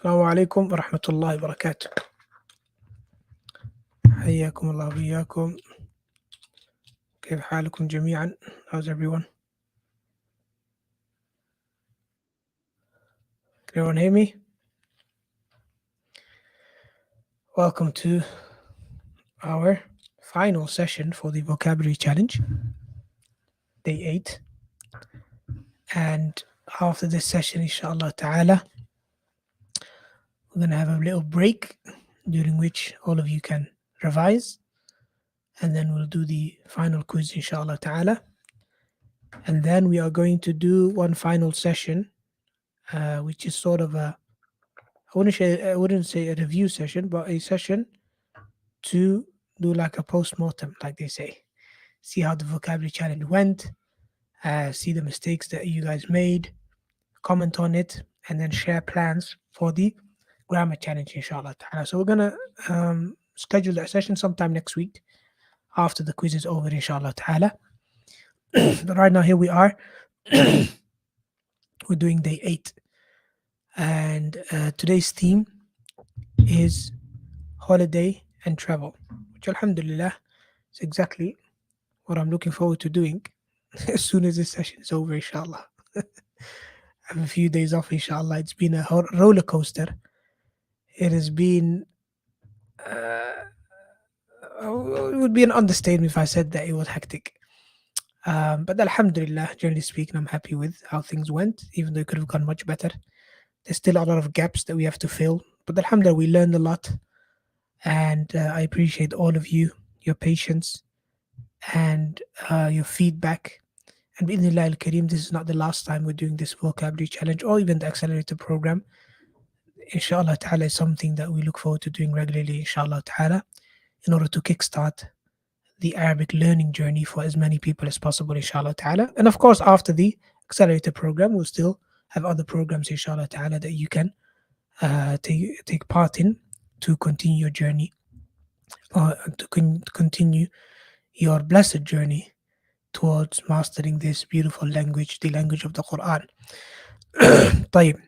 السلام عليكم ورحمة الله وبركاته. حياكم الله وإياكم. كيف حالكم جميعا؟ How's everyone? Can everyone hear me? Welcome to our final session for the vocabulary challenge, day 8. And after this session, inshallah ta'ala, we're going to have a little break during which all of you can revise. And then we'll do the final quiz, inshallah ta'ala. And then we are going to do one final session, which is sort of I wouldn't say a review session, but a session to do like a post-mortem, like they say. See how the vocabulary challenge went, see the mistakes that you guys made, comment on it, and then share plans for the grammar challenge, inshallah ta'ala. So we're gonna schedule that session sometime next week after the quiz is over, inshallah ta'ala. But right now, here we are. We're doing day 8. And today's theme is holiday and travel, which alhamdulillah is exactly what I'm looking forward to doing as soon as this session is over, inshallah. I have a few days off, inshallah. It's been a roller coaster. It has been, it would be an understatement if I said that it was hectic. But alhamdulillah, generally speaking, I'm happy with how things went, even though it could have gone much better. There's still a lot of gaps that we have to fill, but alhamdulillah, we learned a lot. And I appreciate all of you, your patience, and your feedback. And bi'idhnillah al-kareem, this is not the last time we're doing this vocabulary challenge or even the Accelerator program. Inshallah ta'ala is something that we look forward to doing regularly, inshallah ta'ala, in order to kickstart the Arabic learning journey for as many people as possible, inshallah ta'ala. And of course, after the Accelerator program, we'll still have other programs, inshallah ta'ala, that you can take part in to continue your journey, to continue your blessed journey towards mastering this beautiful language, the language of the Quran. طيب.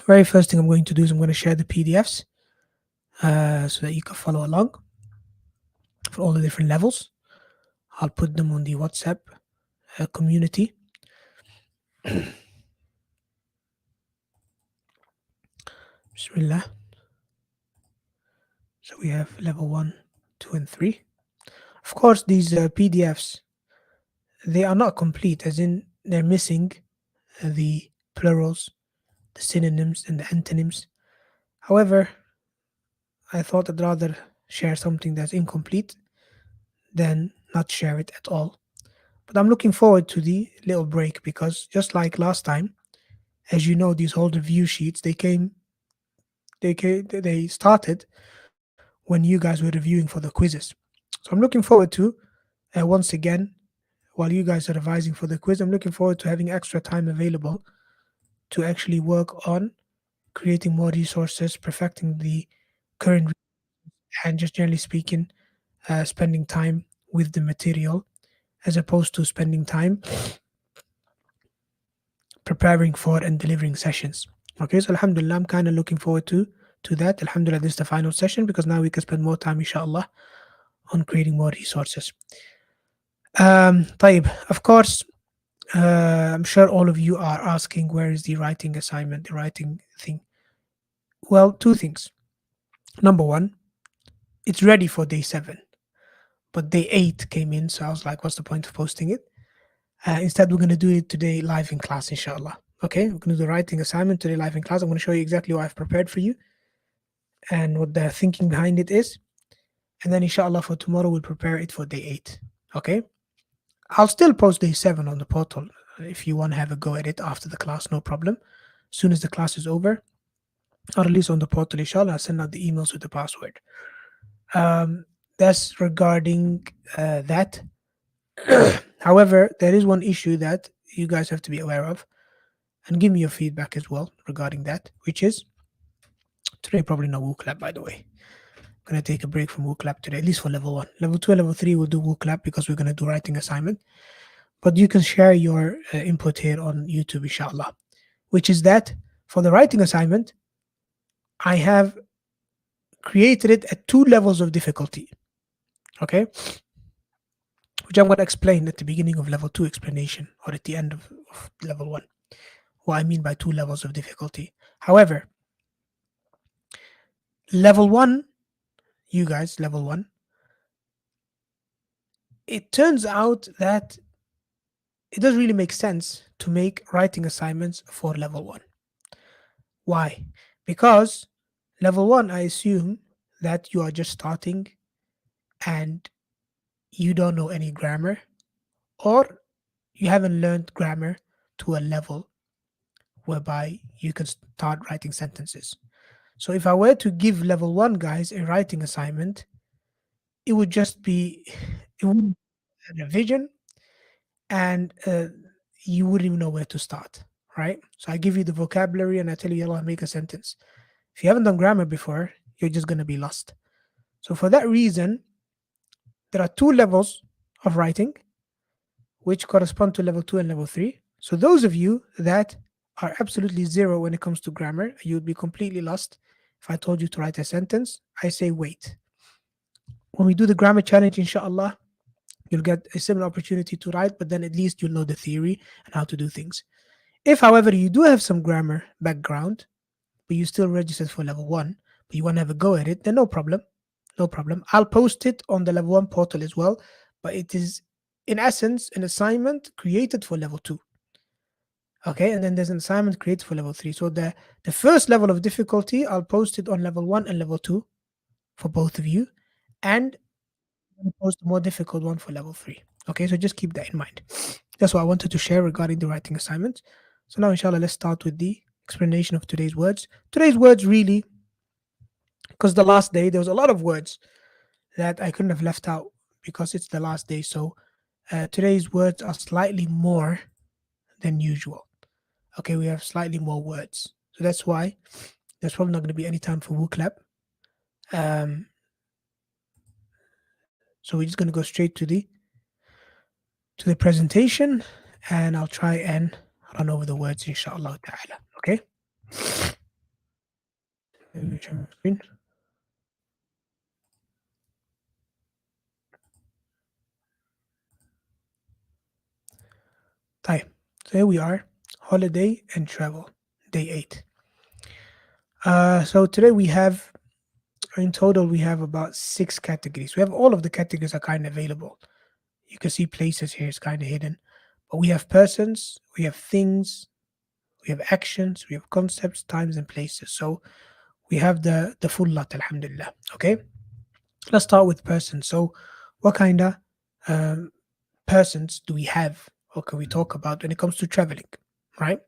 Very first thing I'm going to do is I'm going to share the PDFs so that you can follow along for all the different levels. I'll put them on the WhatsApp community. Bismillah. So we have level 1, 2, and 3. Of course, these PDFs, they are not complete, as in they're missing the plurals, the synonyms, and the antonyms. However, I thought I'd rather share something that's incomplete than not share it at all. But I'm looking forward to the little break because just like last time, as you know, these whole review sheets, they started when you guys were reviewing for the quizzes. So I'm looking forward to, once again, while you guys are revising for the quiz, I'm looking forward to having extra time available to actually work on creating more resources, perfecting the current, and just generally speaking, spending time with the material as opposed to spending time preparing for and delivering sessions. Okay, so alhamdulillah, I'm kind of looking forward to that. Alhamdulillah, this is the final session because now we can spend more time, inshallah, on creating more resources. طيب, of course, I'm sure all of you are asking where is the writing assignment, the writing thing. Well, two things. Number one, it's ready for day 7, but day 8 came in, so I was like, what's the point of posting it? Instead, we're going to do it today live in class, inshallah. Okay, we're going to do the writing assignment today live in class. I'm going to show you exactly what I've prepared for you and what the thinking behind it is. And then, inshallah, for tomorrow, we'll prepare it for day 8. Okay, I'll still post day 7 on the portal if you want to have a go at it after the class, no problem. As soon as the class is over, I'll release on the portal, inshallah. I'll send out the emails with the password. That's regarding that. However, there is one issue that you guys have to be aware of and give me your feedback as well regarding that, which is today probably no WooClap, by the way. I'm going to take a break from WooClap today, at least for level 1. Level 2 and level 3 we'll do WooClap because we're going to do writing assignment. But you can share your input here on YouTube, inshallah, which is that for the writing assignment, I have created it at two levels of difficulty, okay, which I'm going to explain at the beginning of level two explanation or at the end of level one, what I mean by two levels of difficulty. However, level one, you guys, level one, it turns out that it doesn't really make sense to make writing assignments for level one. Why? Because level one, I assume that you are just starting and you don't know any grammar, or you haven't learned grammar to a level whereby you can start writing sentences. So if I were to give level one guys a writing assignment, it would just be it would be a revision, and you wouldn't even know where to start, right? So I give you the vocabulary and I tell you, yalla, make a sentence. If you haven't done grammar before, you're just going to be lost. So for that reason, there are two levels of writing which correspond to level two and level three. So those of you that are absolutely zero when it comes to grammar, you'd be completely lost if I told you to write a sentence. I say wait. When we do the grammar challenge, inshallah, you'll get a similar opportunity to write, but then at least you'll know the theory and how to do things. If, however, you do have some grammar background, but you still registered for level one, but you want to have a go at it, then no problem. No problem. I'll post it on the level one portal as well, but it is, in essence, an assignment created for level two. Okay, and then there's an assignment created for level three. So the first level of difficulty, I'll post it on level one and level two for both of you, and I'll post a more difficult one for level three. Okay, so just keep that in mind. That's what I wanted to share regarding the writing assignment. So now, inshallah, let's start with the explanation of today's words. Today's words really, because the last day there was a lot of words that I couldn't have left out because it's the last day. So today's words are slightly more than usual. Okay, we have slightly more words. So that's why there's probably not going to be any time for WooClap. Um, so we're just going to go straight to the presentation, and I'll try and run over the words, inshallah ta'ala. Okay? Let me share my screen. طيب. So here we are, holiday and travel, day 8. So today we have, in total, we have about 6 categories. We have all of the categories are kind of available. You can see places here, it's kind of hidden. But we have persons, we have things, we have actions, we have concepts, times, and places. So we have the full lot, alhamdulillah. Okay, let's start with persons. So, what kind of um, persons do we have, or can we talk about when it comes to traveling? Right?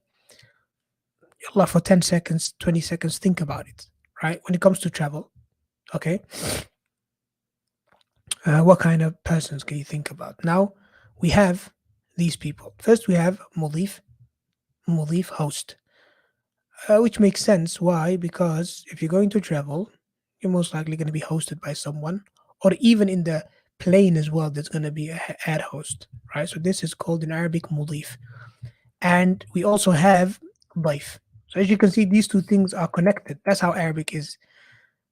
Allah, for 10 seconds, 20 seconds, think about it. Right? When it comes to travel, okay, what kind of persons can you think about? Now, we have these people. First, we have Mudif host. Which makes sense. Why? Because if you're going to travel, you're most likely going to be hosted by someone, or even in the plane as well, there's going to be a ad host, right? So this is called in Arabic mudif. And we also have daif. So as you can see, these two things are connected. That's how Arabic is.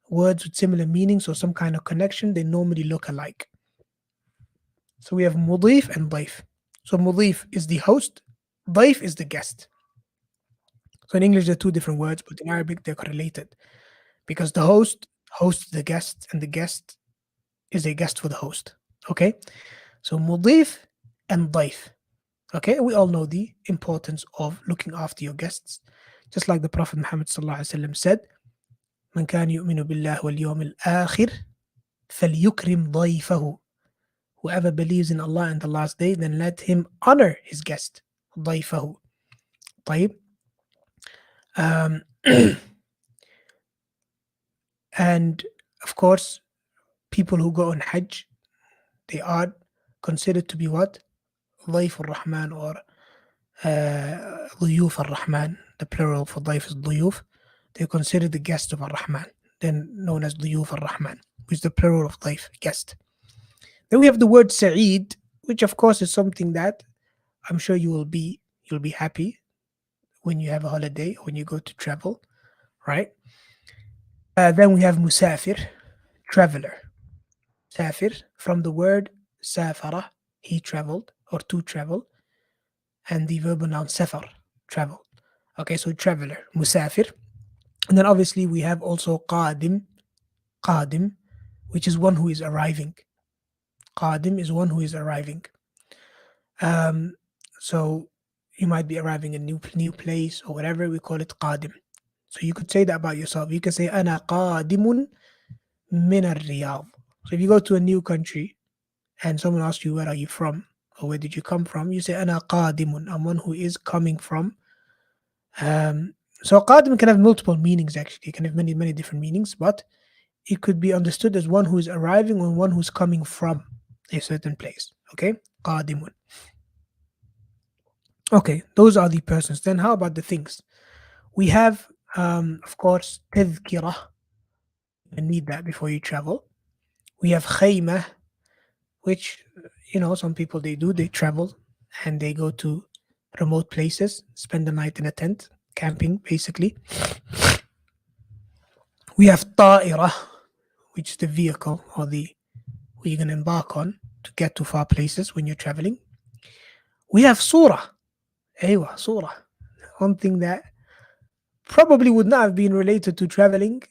Words with similar meanings or some kind of connection, they normally look alike. So we have mudif and daif. So mudif is the host, daif is the guest. So in English, they're two different words, but in Arabic, they're correlated because the host hosts the guest and the guest is a guest for the host. Okay, so mudif and daif. Okay, we all know the importance of looking after your guests, just like the Prophet Muhammad said, "Man kan yu'minu billah wal yawm al-akhir falyukrim ضيفه." Whoever believes in Allah and the last day, then let him honor his guest. ضيفه. طيب. Um, and of course, people who go on Hajj, they are considered to be what? ضيف الرحمن, or ضيوف الرحمن. The plural for ضيف is ضيوف. They're considered the guest of Ar-Rahman, then known as ضيوف الرحمن, which is the plural of ضيف, guest. Then we have the word Sa'id, which of course is something that I'm sure you'll be happy when you have a holiday, when you go to travel, right? Then we have musafir, traveler. Safir from the word safara, he traveled or to travel, and the verbal noun safar, travel. Okay, so traveler, musafir. And then obviously we have also qadim, qadim, which is one who is arriving. Qadim is one who is arriving. Um, so you might be arriving in a new place or whatever. We call it qadim. So you could say that about yourself. You can say ana qadimun min al-Riyadh. So if you go to a new country and someone asks you where are you from or where did you come from, you say ana qadimun. I'm one who is coming from. Um, so qadim can have multiple meanings actually. It can have many different meanings, but it could be understood as one who is arriving or one who's coming from a certain place. Okay, qadimun. Okay, those are the persons. Then how about the things? We have, of course, tadhkirah. You need that before you travel. We have khayma, which, some people they travel and they go to remote places, spend the night in a tent, camping basically. We have ta'ira, which is the vehicle or the where you're going to embark on to get to far places when you're traveling. We have surah. Aywa, surah. One thing that probably would not have been related to traveling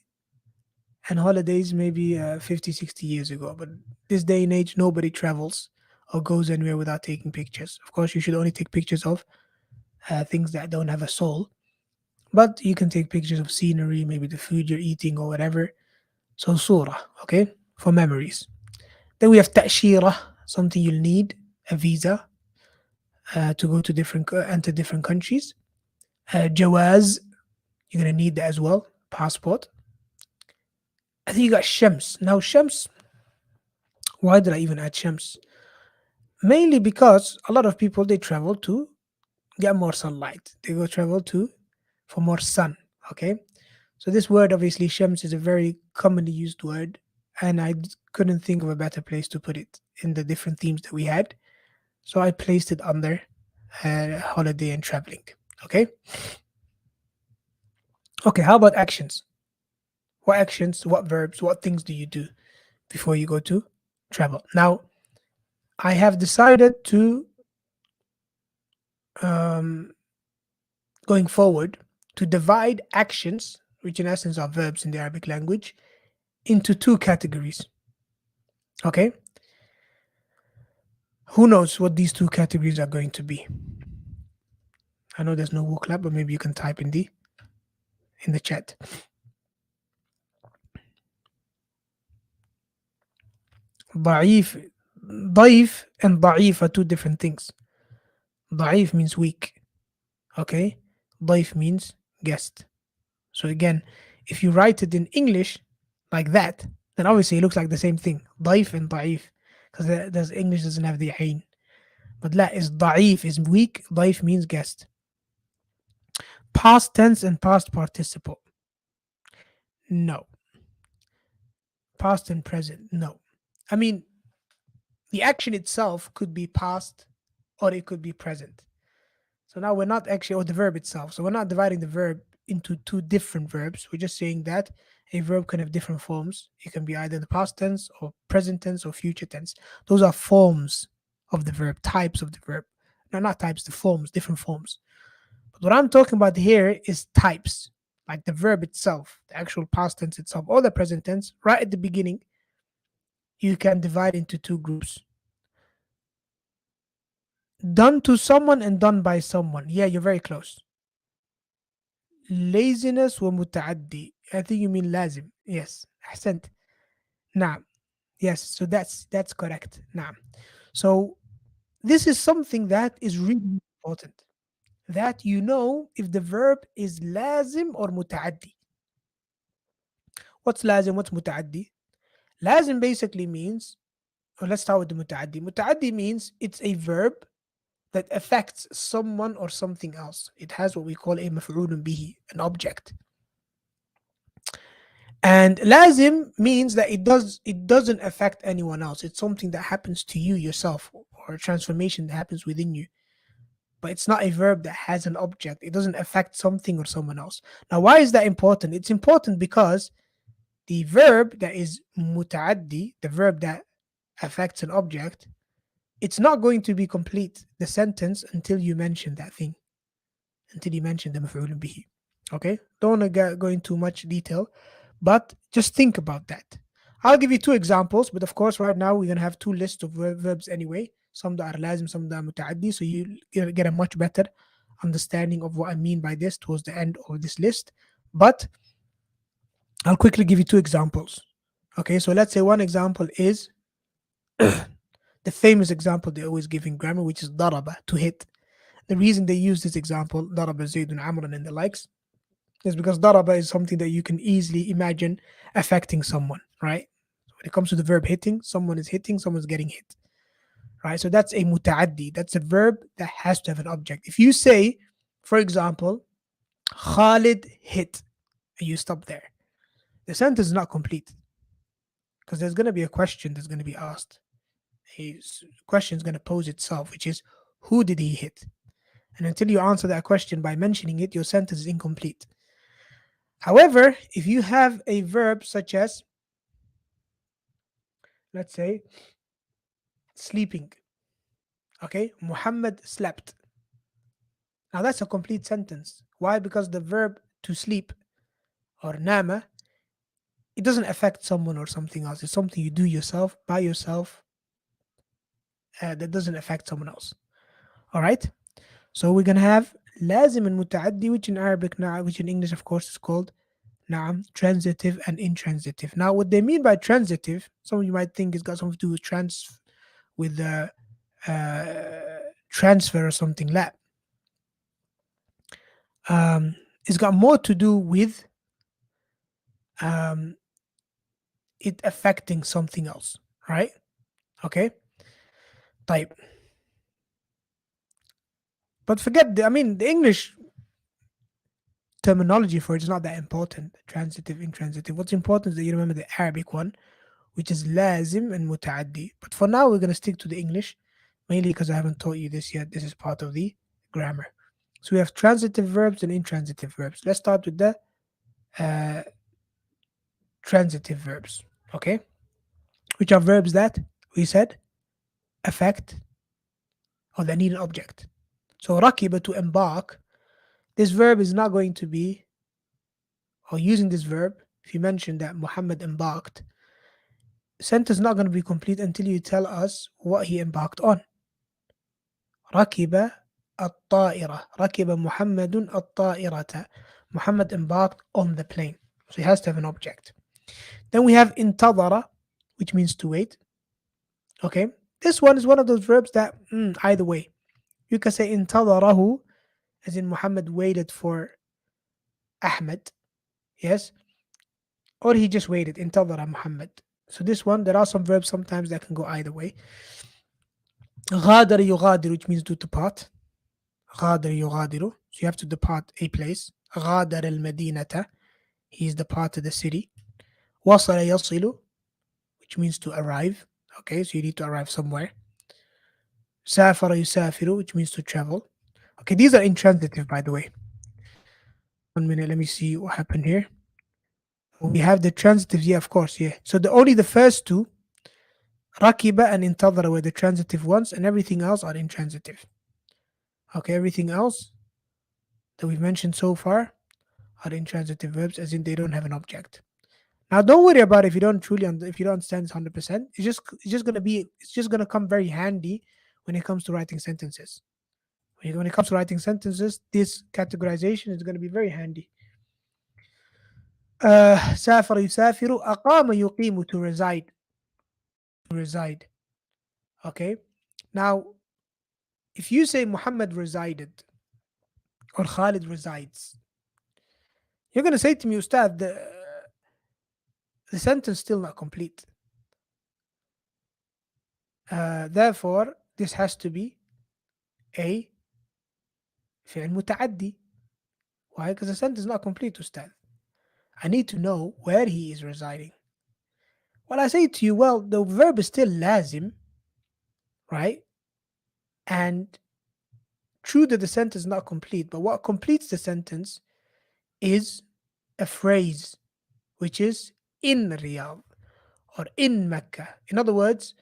and holidays maybe 50, 60 years ago. But this day and age, nobody travels or goes anywhere without taking pictures. Of course, you should only take pictures of things that don't have a soul. But you can take pictures of scenery, maybe the food you're eating or whatever. So surah, okay, for memories. Then we have ta'shira, something you'll need, a visa to go to enter different countries. Jawaz, you're gonna need that as well, passport. I think you got Shams. Now Shams, why did I even add Shams? Mainly because a lot of people they travel to get more sunlight. They go travel to for more sun. Okay, so this word obviously Shams is a very commonly used word, and couldn't think of a better place to put it in the different themes that we had. So I placed it under holiday and traveling. Okay. Okay. How about actions? What actions? What verbs? What things do you do before you go to travel? Now, I have decided to um, going forward to divide actions, which in essence are verbs in the Arabic language, into two categories. Okay. Who knows what these two categories are going to be? I know there's no WooClap, but maybe you can type in the chat. ضعيف, ضيف and ضعيف are two different things. ضعيف means weak. Okay. ضيف means guest. So again, if you write it in English like that, then obviously it looks like the same thing. ضعيف and ضعيف. Because there's English doesn't have the عين. But لا is ضعيف is weak. ضيف means guest. Past tense and past participle. No. Past and present. No. I mean, the action itself could be past or it could be present. So now we're not actually, or the verb itself. So we're not dividing the verb into two different verbs. We're just saying that a verb can have different forms. It can be either the past tense or present tense or future tense. Those are forms of the verb, types of the verb. No, not types, the forms, different forms. But what I'm talking about here is types, like the verb itself, the actual past tense itself, or the present tense. Right at the beginning, you can divide into two groups. Done to someone and done by someone. Yeah, you're very close. Laziness ومتعدي. I think you mean لازم. Yes. أحسنت. نعم. Yes. So that's correct. نعم. So this is something that is really important. That you know if the verb is لازم or متعدي. What's لازم? What's متعدي? لازم basically means, or let's start with the متعدي. متعدي means it's a verb that affects someone or something else. It has what we call a مفعول به, an object. And lazim means that it doesn't affect anyone else. It's something that happens to you yourself or a transformation that happens within you. But it's not a verb that has an object. It doesn't affect something or someone else. Now, why is that important? It's important because The verb that is muta'addi, the verb that affects an object, it's not going to be complete, the sentence, until you mention that thing, until you mention the maf'ulun bihi. Okay? Don't want to go into much detail, but just think about that. I'll give you two examples, but of course, right now we're going to have two lists of verbs anyway. Some that are lazim, some that are muta'addi, so you get a much better understanding of what I mean by this towards the end of this list. But I'll quickly give you two examples. Okay, so let's say one example is the famous example they always give in grammar, which is daraba, to hit. The reason they use this example, daraba Zaydun Amran and the likes, is because daraba is something that you can easily imagine affecting someone, right? When it comes to the verb hitting, someone is hitting, someone's getting hit, right? So that's a muta'addi. That's a verb that has to have an object. If you say, for example, Khalid hit, and you stop there, the sentence is not complete because there's going to be a question that's going to be asked. A question is going to pose itself, which is, who did he hit? And until you answer that question by mentioning it, your sentence is incomplete. However, if you have a verb such as, let's say, sleeping, okay, Muhammad slept. Now that's a complete sentence. Why? Because the verb to sleep or nama, it doesn't affect someone or something else. It's something you do yourself, by yourself, that doesn't affect someone else. All right? So we're going to have lazim and muta'addi, which in Arabic, which in English, of course, is called na'am, transitive and intransitive. Now, what they mean by transitive, some of you might think it's got something to do with transfer or something. La. It's got more to do with um, it affecting something else, right? Okay. Type. But forget the English terminology for it is not that important. Transitive, intransitive. What's important is that you remember the Arabic one, which is lazim and muta'addi. But for now, we're going to stick to the English, mainly because I haven't taught you this yet. This is part of the grammar. So we have transitive verbs and intransitive verbs. Let's start with the uh, transitive verbs, okay? Which are verbs that we said affect or that need an object. So rakiba, to embark, this verb is not going to be, or using this verb, if you mention that Muhammad embarked, the sentence is not going to be complete until you tell us what he embarked on. ركب الطائرة. ركب محمد الطائرة. Muhammad embarked on the plane. So he has to have an object. Then we have انتظر, which means to wait. Okay. This one is one of those verbs that either way. You can say انتظره, as in Muhammad waited for Ahmed. Yes. Or he just waited. انتظر Muhammad. So this one, there are some verbs sometimes that can go either way. غادر يغادر, which means to depart. غادر يغادر. So you have to depart a place. غادر المدينة. He is departed the city. وصل يصل, which means to arrive. Okay, so you need to arrive somewhere. سافر يسافر, which means to travel. Okay, these are intransitive, by the way. 1 minute, let me see what happened here. We have the transitives, yeah, of course, yeah. So only the first two, rakiba and intadara, were the transitive ones, and everything else are intransitive. Okay, everything else that we've mentioned so far are intransitive verbs, as in they don't have an object. Now, don't worry about it if you don't if you don't understand this 100%. It's just gonna come very handy when it comes to writing sentences. When it comes to writing sentences, this categorization is gonna be very handy. سافر يسافر, أقام يقيم, to reside. Okay. Now, if you say Muhammad resided or Khalid resides, you're gonna say to me, Ustad, the sentence still not complete. Therefore, this has to be a فعل متعدي. Why? Because the sentence is not complete, Ustad. I need to know where he is residing. Well, I say to you, well, the verb is still lazim, right? And true that the sentence is not complete, but what completes the sentence is a phrase, which is in Riyadh or in Mecca. In other words,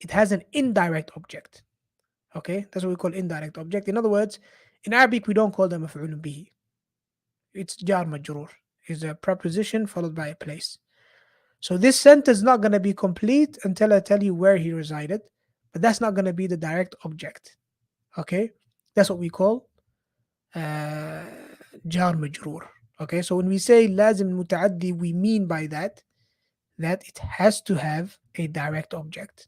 it has an indirect object. Okay, that's what we call indirect object. In other words, in Arabic, we don't call them maf'ulun bihi. It's jar majrur. It's a preposition followed by a place. So this sentence is not going to be complete until I tell you where he resided, but that's not going to be the direct object. Okay, that's what we call uh, jar majrur. Okay, so when we say lazim mutaaddi, we mean by that it has to have a direct object.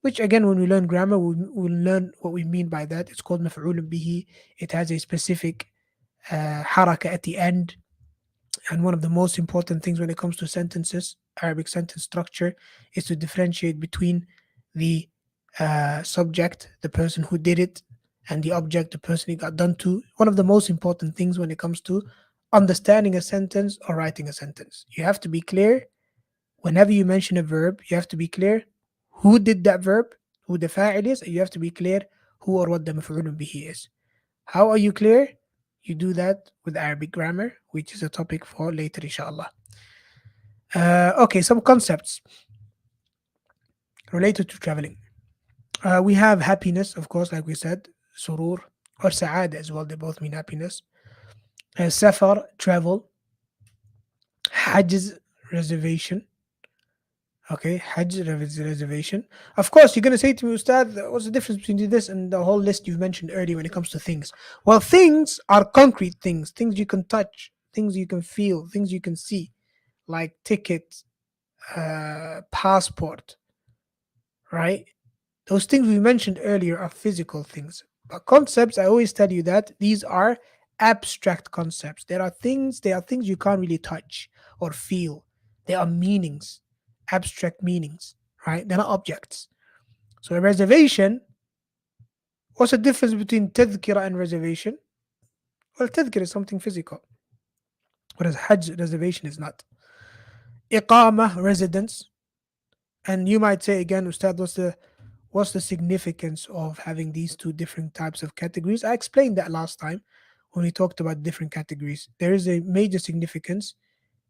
Which again, when we learn grammar, we'll learn what we mean by that. It's called maf'ulun bihi. It has a specific haraka at the end. And one of the most important things when it comes to sentences, Arabic sentence structure, is to differentiate between the subject, the person who did it, and the object, the person it got done to. One of the most important things when it comes to understanding a sentence or writing a sentence. You have to be clear whenever you mention a verb, you have to be clear who did that verb, who the fa'il is, and you have to be clear who or what the maf'ulun bihi is. How are you clear? You do that with Arabic grammar, which is a topic for later, inshallah. Okay, some concepts related to traveling. We have happiness, of course, like we said, surur, or sa'ad as well. They both mean happiness. Safar, travel. Hajj, reservation. Okay, reservation. Of course, you're going to say to me, Ustad, what's the difference between this and the whole list you mentioned earlier when it comes to things? Well, things are concrete things, things you can touch, things you can feel, things you can see, like ticket, passport, right? Those things we mentioned earlier are physical things. But concepts, I always tell you that these are abstract concepts. They are things you can't really touch or feel. They are meanings, abstract meanings, right? They're not objects. So a reservation, what's the difference between tadhkira and reservation? Well, tadhkira is something physical, whereas hajj reservation is not. Iqama, residence. And you might say again, Ustad, what's the significance of having these two different types of categories? I explained that last time when we talked about different categories. There is a major significance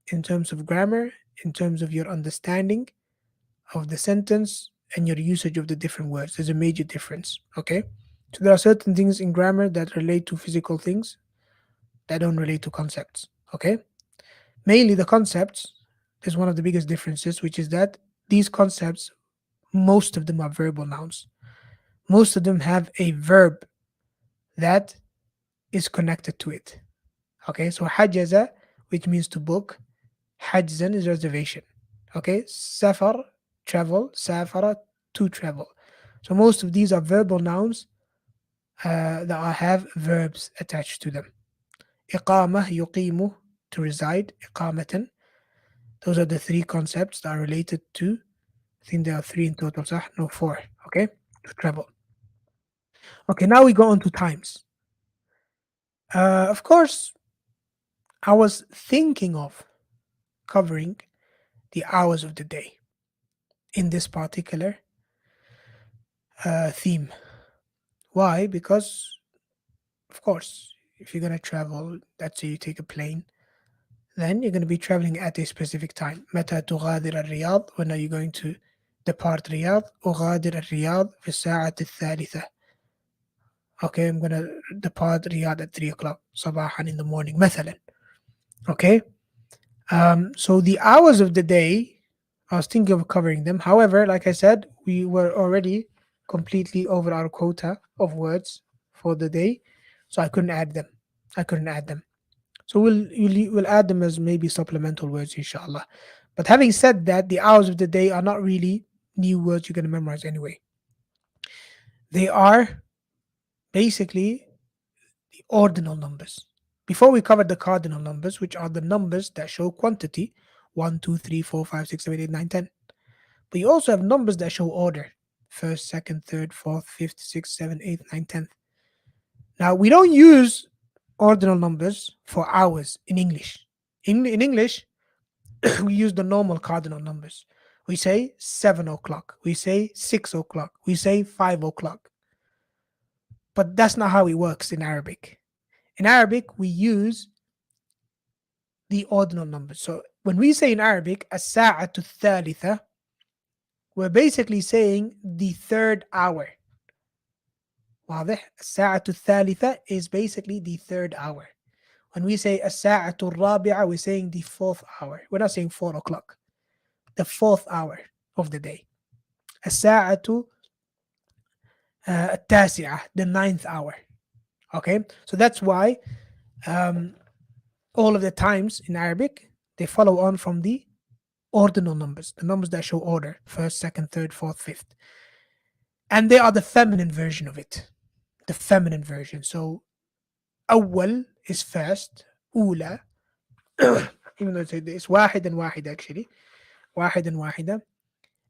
in terms of grammar, in terms of your understanding of the sentence and your usage of the different words. There's a major difference. Okay. So there are certain things in grammar that relate to physical things that don't relate to concepts. Okay. Mainly the concepts is one of the biggest differences, which is that these concepts, most of them are verbal nouns. Most of them have a verb that is connected to it. Okay, so hajaza, which means to book, hajzan is reservation. Okay, safar, travel, safara, to travel. So most of these are verbal nouns that have verbs attached to them. Iqamah, yuqimu, to reside, iqamatan. Those are the three concepts that are related to, I think there are three in total, sah? No, four. Okay, to travel. Okay, now we go on to times. Of course, I was thinking of covering the hours of the day in this particular theme. Why? Because, of course, if you're going to travel, let's say you take a plane, then you're going to be traveling at a specific time. متى تغادر الرياض? When are you going to depart Riyadh? أغادر الرياض في الساعة الثالثة. Okay, I'm going to depart Riyadh at 3 o'clock صباحا in the morning مثلا. Okay, so the hours of the day, I was thinking of covering them. However, like I said, we were already completely over our quota of words for the day, so I couldn't add them. I couldn't add them. So we'll add them as maybe supplemental words, inshallah. But having said that, the hours of the day are not really new words you're going to memorize anyway. They are basically the ordinal numbers. Before we covered the cardinal numbers, which are the numbers that show quantity 1, 2, 3, 4, 5, 6, 7, 8, 9, 10. But you also have numbers that show order first, second, third, fourth, fifth, sixth, seventh, eighth, ninth, 10th. Now, we don't use ordinal numbers for hours in English. In English, we use the normal cardinal numbers. We say 7 o'clock. We say 6 o'clock. We say 5 o'clock. But that's not how it works in Arabic. In Arabic, we use the ordinal numbers. So When we say in Arabic, الساعة الثالثة, we're basically saying the third hour. واضح؟ الساعة الثالثة is basically the third hour. When we say الساعة الرابعة, we're saying the fourth hour. We're not saying 4 o'clock. The fourth hour of the day. الساعة التاسعة, the ninth hour. Okay, so that's why um, all of the times in Arabic, they follow on from the ordinal numbers, the numbers that show order, first, second, third, fourth, fifth. And they are the feminine version of it, the feminine version. So أول is first, أولى, even though it's واحد and واحدة actually, واحد and واحدة.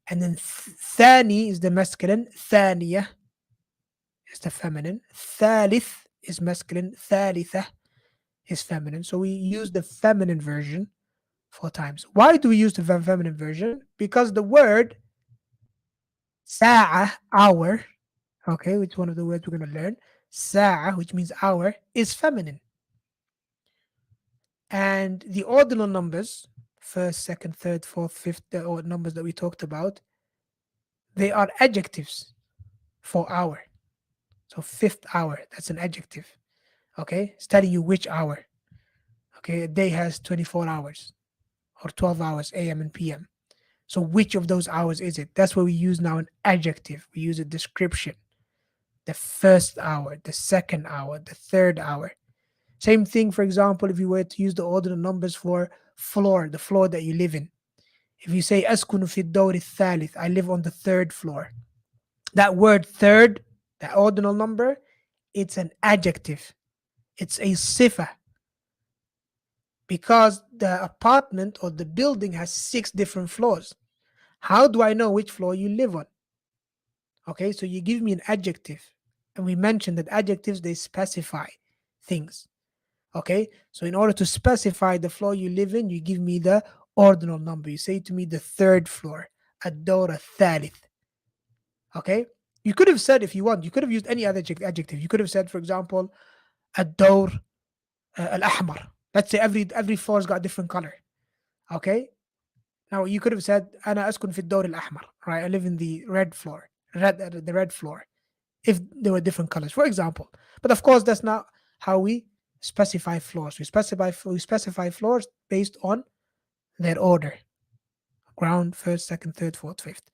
And then ثاني is the masculine, ثانية is the feminine, ثالث is masculine, ثالثة is feminine. So we use the feminine version 4 times. Why do we use the feminine version? Because the word ساعة, hour, okay, which is one of the words we're going to learn, ساعة, which means hour, is feminine. And the ordinal numbers, first, second, third, fourth, fifth, the odd numbers that we talked about, they are adjectives for hour. So fifth hour, that's an adjective. Okay, it's telling you which hour. Okay, a day has 24 hours or 12 hours, AM and PM. So which of those hours is it? That's what we use now an adjective. We use a description. The first hour, the second hour, the third hour. Same thing, for example, if you were to use the ordinal numbers for floor, the floor that you live in. If you say أسكن في الدور الثالث, I live on the third floor. That word third, that ordinal number, it's an adjective. It's a sifa. Because the apartment or the building has 6 different floors. How do I know which floor you live on? Okay, so you give me an adjective. And we mentioned that adjectives, they specify things. Okay, so in order to specify the floor you live in, you give me the ordinal number. You say to me the third floor, الدور الثالث. Okay, you could have said, if you want, you could have used any other adjective. You could have said, for example, الدور الأحمر. Let's say every floor's got a different color. Okay, now you could have said أنا أسكن في الدور الأحمر. Right, I live in the red floor, the red floor, if there were different colors, for example. But of course, that's not how we specify floors. We specify floors based on their order: ground, first, second, third, fourth, fifth.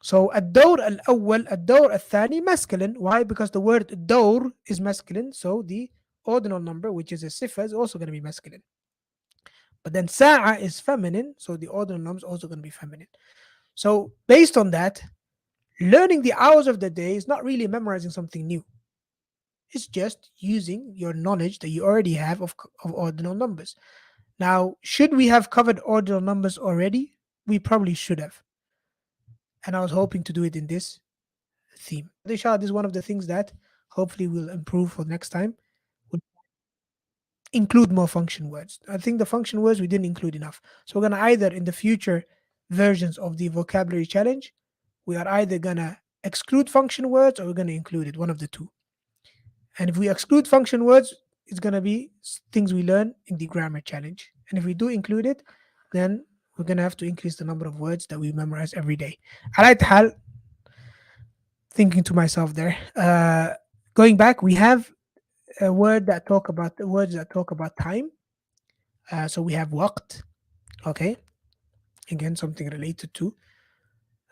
So الدور الأول, الدور الثاني masculine. Why? Because the word دور is masculine, so the ordinal number, which is a sifa, is also going to be masculine. But then ساعة is feminine, so the ordinal number is also going to be feminine. So based on that, learning the hours of the day is not really memorizing something new. It's just using your knowledge that you already have of ordinal numbers. Now, should we have covered ordinal numbers already? We probably should have. And I was hoping to do it in this theme. Inshallah, this is one of the things that hopefully will improve for next time. Would include more function words. I think the function words we didn't include enough. So we're going to either, in the future versions of the vocabulary challenge, we are either going to exclude function words or we're going to include it, one of the two. And if we exclude function words, it's going to be things we learn in the grammar challenge. And if we do include it, then we're going to have to increase the number of words that we memorize every day. Al thinking to myself there, going back, we have a word that talk about the words that talk about time. So we have waqt, okay? Again, something related to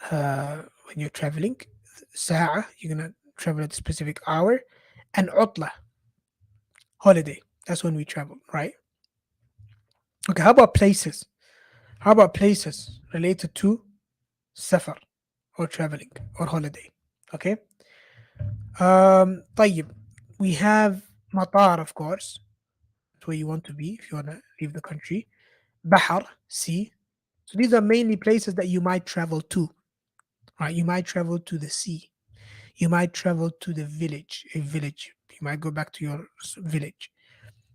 when you're traveling. Sa'a, you're going to travel at a specific hour. And utla, holiday. That's when we travel, right? Okay, how about places? How about places related to safar or traveling or holiday? Okay. طيب, we have matar, of course. That's where you want to be if you want to leave the country. Bahar, sea. So these are mainly places that you might travel to. Right? You might travel to the sea. You might travel to the village, a village. You might go back to your village.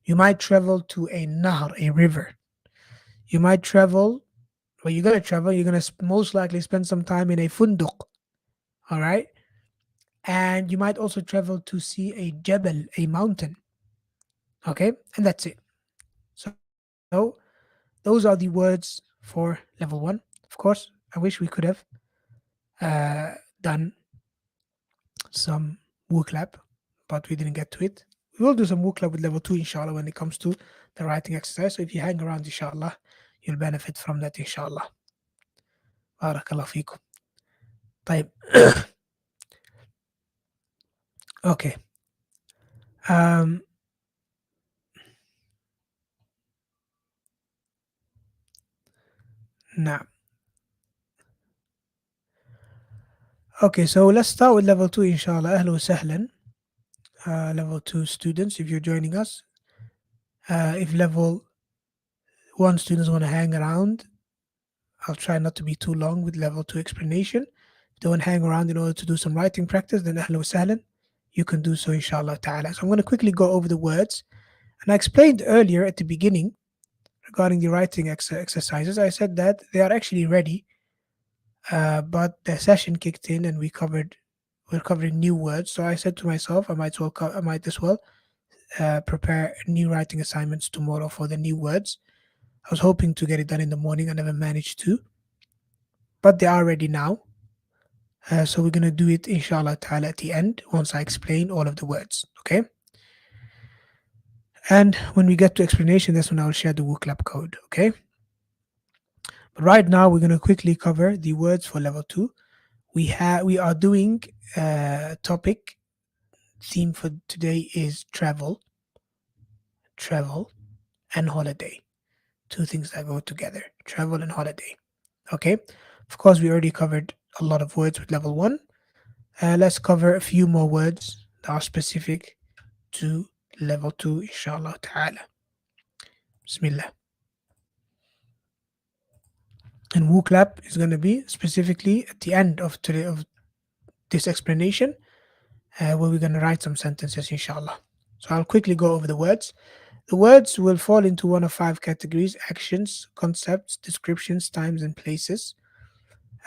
You might travel to a nahar, a river. You might travel, well, you're going to travel, you're going to most likely spend some time in a funduq. All right. And you might also travel to see a jabal, a mountain. Okay. And that's it. So those are the words for level one. Of course, I wish we could have uh, done some book lab, but we didn't get to it. We will do some book lab with level two, inshallah, when it comes to the writing exercise. So if you hang around, inshallah, you'll benefit from that, inshallah. Barakallah fikum. طيب. Okay. Um, now, okay, so let's start with level two, inshallah. Ahlan wa sahlan. Level two students, if you're joining us. If level one students want to hang around, I'll try not to be too long with level two explanation. If they want to hang around in order to do some writing practice, then ahlan wa sahlan. You can do so, inshallah ta'ala. So I'm going to quickly go over the words. And I explained earlier at the beginning regarding the writing exercises. I said that they are actually ready, but the session kicked in and we're covering new words. So I said to myself, I might as well prepare new writing assignments tomorrow for the new words. I was hoping to get it done in the morning. I never managed to, but they are ready now. So we're going to do it, inshallah ta'ala, at the end once I explain all of the words. Okay. And when we get to explanation, that's when I'll share the WooClap code. Okay. But right now, we're going to quickly cover the words for level two. We are doing topic theme for today is travel and holiday. Two things that go together, travel and holiday. Okay. Of course, we already covered a lot of words with level one. Let's cover a few more words that are specific to level two, inshallah ta'ala. Bismillah. And WooClap is going to be specifically at the end of today of this explanation, where we're going to write some sentences, inshallah. So I'll quickly go over the words. The words will fall into one of five categories: actions, concepts, descriptions, times, and places.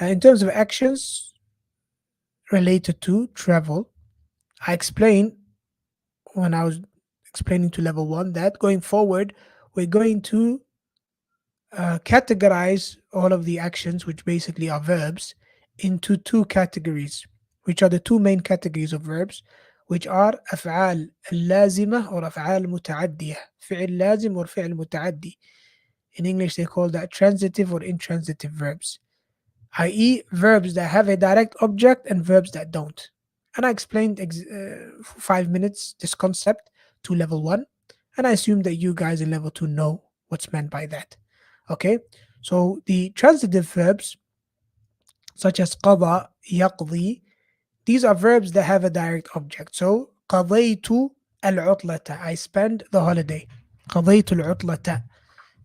In terms of actions related to travel, I explained when I was explaining to level one that going forward, we're going to categorize all of the actions, which basically are verbs, into two categories, which are the two main categories of verbs, which are أفعال اللازمة or أفعال متعدية. فعل لازم or فعل متعدي. In English, they call that transitive or intransitive verbs, i.e., verbs that have a direct object and verbs that don't. And I explained for 5 minutes this concept to level one, and I assume that you guys in level two know what's meant by that. Okay, so the transitive verbs, such as قضى, يقضي, these are verbs that have a direct object. So قضيت العطلة, I spend the holiday. قضيت العطلة.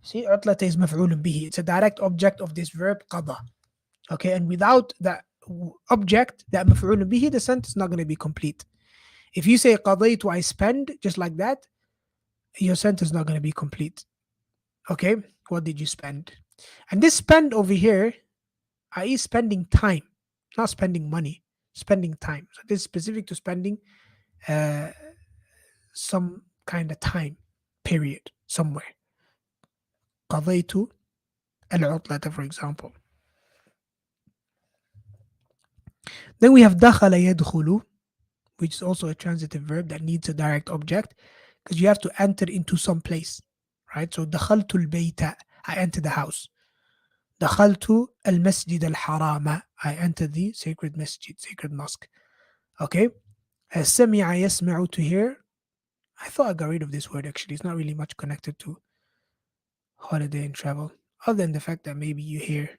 See, عطلة is مفعول به. It's a direct object of this verb قضى. Okay, and without that object, that مفعول به, the sentence is not going to be complete. If you say قضيت, I spend, just like that, your sentence is not going to be complete. Okay, what did you spend? And this spend over here, i.e., spending time, not spending money, spending time. So this is specific to spending uh, some kind of time period somewhere. قضيت العطلة, for example. Then we have دخل يدخل, which is also a transitive verb that needs a direct object because you have to enter into some place, right? So دخلت البيت, I entered the house. دخلت المسجد الحرام, I entered the sacred masjid, sacred mosque. Okay. سمع يسمع, to hear. I thought I got rid of this word actually. It's not really much connected to holiday and travel, other than the fact that maybe you hear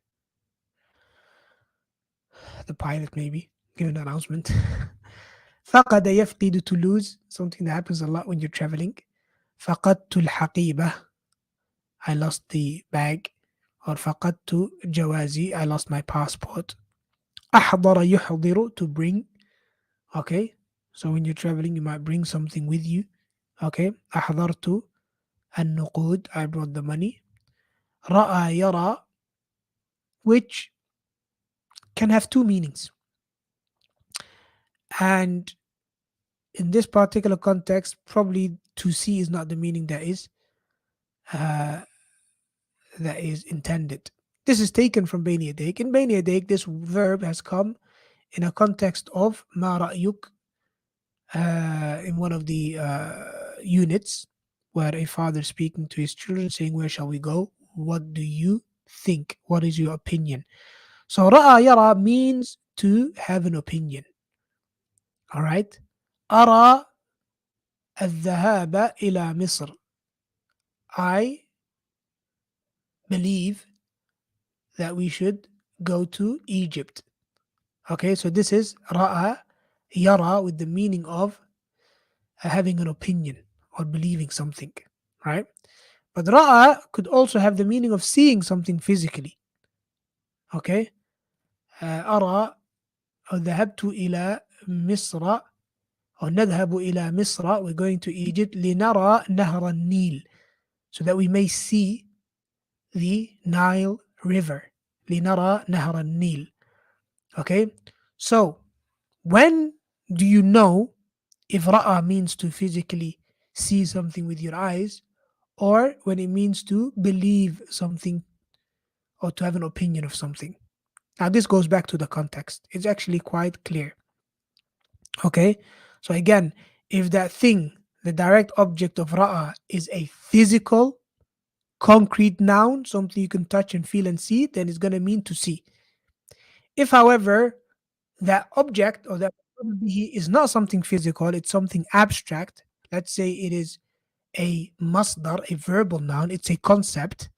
the pilot maybe give an announcement. فقد يفقد, to lose, something that happens a lot when you're traveling. فقدت الحقيبة, I lost the bag. Or فقدت جوازي, I lost my passport. أحضر يحضر, to bring. Okay, so when you're traveling you might bring something with you. Okay, أحضرت النقود, I brought the money. رأى يرى, which can have two meanings. And in this particular context, probably to see is not the meaning that is that is intended. This is taken from بين يديك. In بين يديك, this verb has come in a context of ما رأيك, in one of the units, where a father speaking to his children saying, where shall we go? What do you think? What is your opinion? So رأى يرى means to have an opinion. All right. أرى الذهاب إلى مصر. I believe that we should go to Egypt. Okay, so this is رأى يرى with the meaning of having an opinion or believing something, right? But رأى could also have the meaning of seeing something physically. Okay, أرى أو ذهبت إلى مصر أو نذهب إلى مصر, we're going to Egypt لنرى نهر النيل, so that we may see the Nile River. لنرى نهر النيل. Okay, so when do you know if ra'a means to physically see something with your eyes, or when it means to believe something or to have an opinion of something? Now, this goes back to the context. It's actually quite clear. Okay, so again, if that thing, the direct object of ra'a, is a physical, concrete noun, something you can touch and feel and see, then it's going to mean to see. If, however, that object or that is not something physical, it's something abstract, let's say it is a masdar, a verbal noun, it's a concept.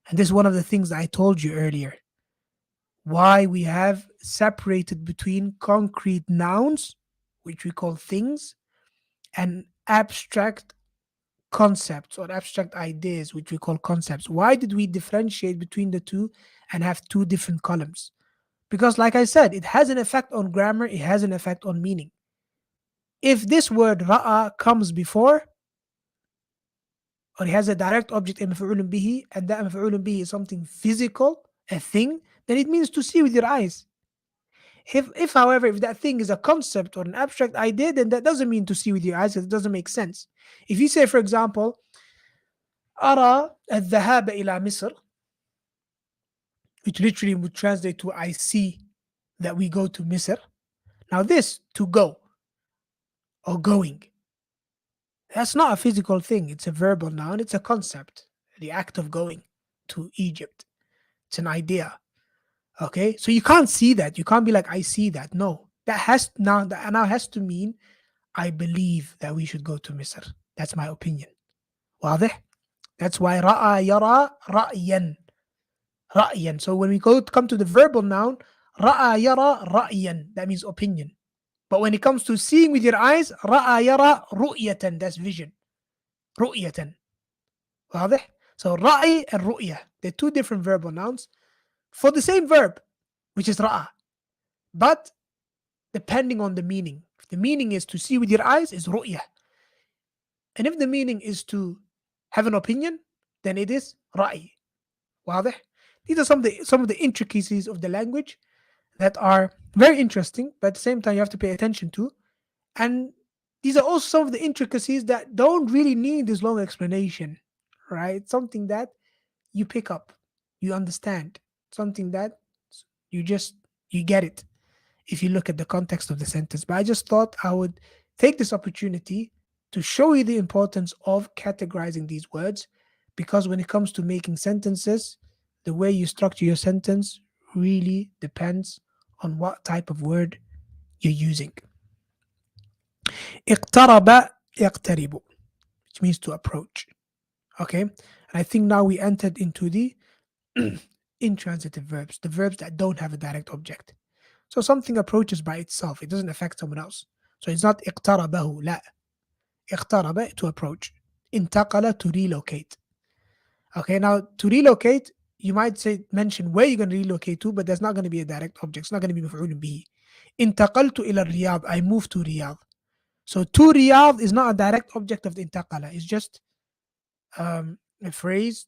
And this is one of the things I told you earlier. Why we have separated between concrete nouns, which we call things, and abstract concepts or abstract ideas, which we call concepts. Why did we differentiate between the two and have two different columns? Because, like I said, it has an effect on grammar, it has an effect on meaning. If this word ra'a comes before, or it has a direct object in maf'ulun bihi, and that maf'ulun bihi is something physical, a thing, then it means to see with your eyes. If however, if that thing is a concept or an abstract idea, then that doesn't mean to see with your eyes. It doesn't make sense. If you say, for example, أرى الذهاب إلى مصر, which literally would translate to I see that we go to Misr. Now this, to go or going, that's not a physical thing. It's a verbal noun. It's a concept. The act of going to Egypt. It's an idea. Okay, so you can't see that. You can't be like, I see that. No, that now has to mean I believe that we should go to Misr. That's my opinion. واضح? That's why رأى يرى رأيا. رأيا. So when we come to the verbal noun, رأى يرى رأيا, that means opinion. But when it comes to seeing with your eyes, رأى يرى رؤية, that's vision. رؤية. واضح? So رأي and رؤية, they're two different verbal nouns for the same verb, which is رأى. But depending on the meaning. If the meaning is to see with your eyes, is رؤية. And if the meaning is to have an opinion, then it is رأي. واضح? These are some of the intricacies of the language that are very interesting, but at the same time you have to pay attention to. And these are also some of the intricacies that don't really need this long explanation, right? Something that you pick up, you understand, something that you just you get it if you look at the context of the sentence. But I just thought I would take this opportunity to show you the importance of categorizing these words, because when it comes to making sentences, the way you structure your sentence really depends on what type of word you're using. اقترب يقترب, which means to approach. Okay, and I think now we entered into the intransitive verbs, the verbs that don't have a direct object. So something approaches by itself, it doesn't affect someone else. So it's not اقتربه, لا. اقترب, to approach. انتقل, to relocate. Okay, now to relocate, you might mention where you're going to relocate to, but there's not going to be a direct object. It's not going to be مفعول به. انتقلت إلى الرياض, I moved to Riyadh. So to Riyadh is not a direct object of the intaqala. It's just a phrase,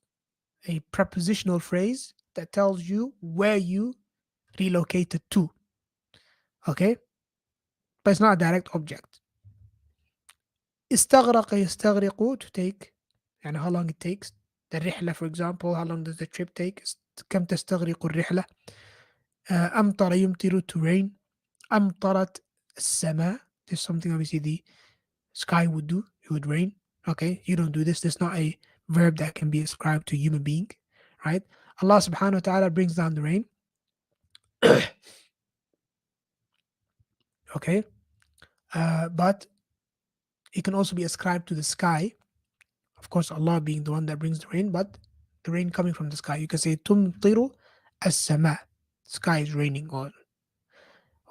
a prepositional phrase that tells you where you relocated to. Okay? But it's not a direct object. استغرق يستغرق, to take, and how long it takes. The rihla, for example, how long does the trip take? كم تستغرق الرحلة؟ أمطر يمطر to rain. أمطرت السماء. There's something obviously the sky would do. It would rain. Okay, you don't do this. There's not a verb that can be ascribed to a human being, right? Allah subhanahu wa ta'ala brings down the rain. Okay, but it can also be ascribed to the sky. Of course, Allah being the one that brings the rain, but the rain coming from the sky. You can say تمطر السماء. Sky is raining, or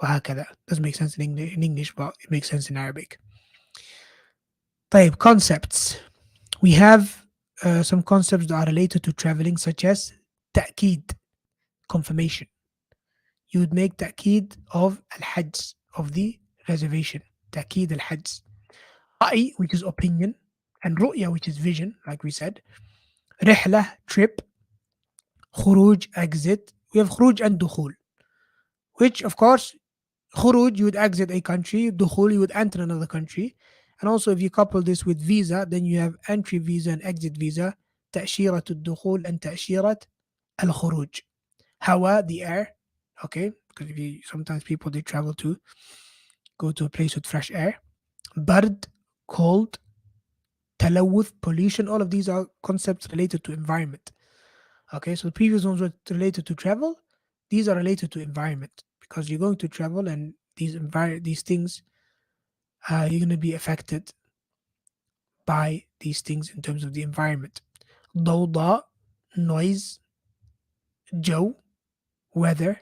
وهكذا. Doesn't make sense in English, but it makes sense in Arabic. طيب, concepts. We have some concepts that are related to traveling, such as تأكيد, confirmation. You would make تأكيد of al-Hajj, of the reservation. تأكيد al-Hajj. رأي, which is opinion, and رؤية, which is vision, like we said. رحلة, trip. خروج, exit. We have خروج and دخول, which of course, خروج, you would exit a country. دخول, you would enter another country. And also, if you couple this with visa, then you have entry visa and exit visa. تأشيرة الدخول and تأشيرة الخروج. هواء, the air. Okay, because if you, sometimes people they travel to go to a place with fresh air. برد, cold. تلوث, pollution. All of these are concepts related to environment. Okay, so the previous ones were related to travel. These are related to environment, because you're going to travel, and these things, you're going to be affected by these things in terms of the environment. ضوضاء, noise. جو, weather.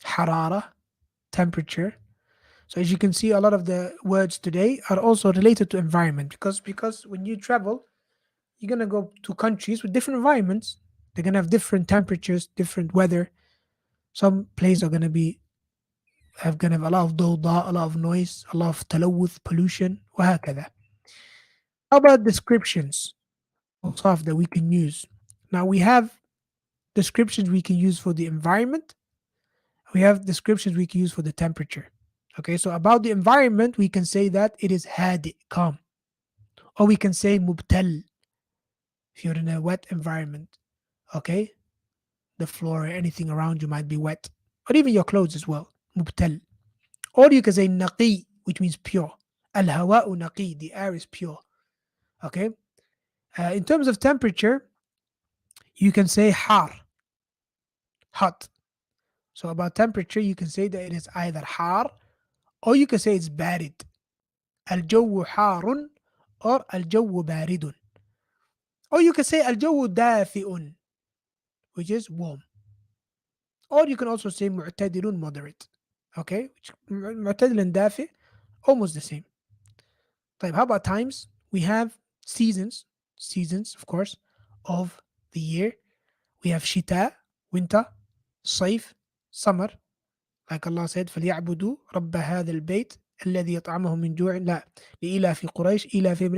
حرارة, temperature. So as you can see, a lot of the words today are also related to environment, because when you travel, you're gonna go to countries with different environments. They're gonna have different temperatures, different weather. Some places are gonna have a lot of ضوضاء, a lot of noise, a lot of تلوث, pollution, وهكذا. How about descriptions, stuff that we can use? Now we have descriptions we can use for the environment. We have descriptions we can use for the temperature. Okay, so about the environment, we can say that it is hadi, calm. Or we can say mubtal, if you're in a wet environment. Okay, the floor or anything around you might be wet, or even your clothes as well. Mubtal. Or you can say naqi, which means pure. Al hawa'u naqi, the air is pure. Okay, in terms of temperature, you can say har, hot. So about temperature, you can say that it is either har, or you can say it's barid. الجو حار or الجو بارد. Or you can say الجو دافئ, which is warm. Or you can also say معتدل, moderate. Okay, معتدل and دافئ, almost the same. طيب, how about times? We have seasons, of course, of the year. We have شتاء, winter. صيف, summer. Like Allah said, فليعبدوا رب هذا البيت الذي يطعمهم من جوع لا لإلاف قريش إلافهم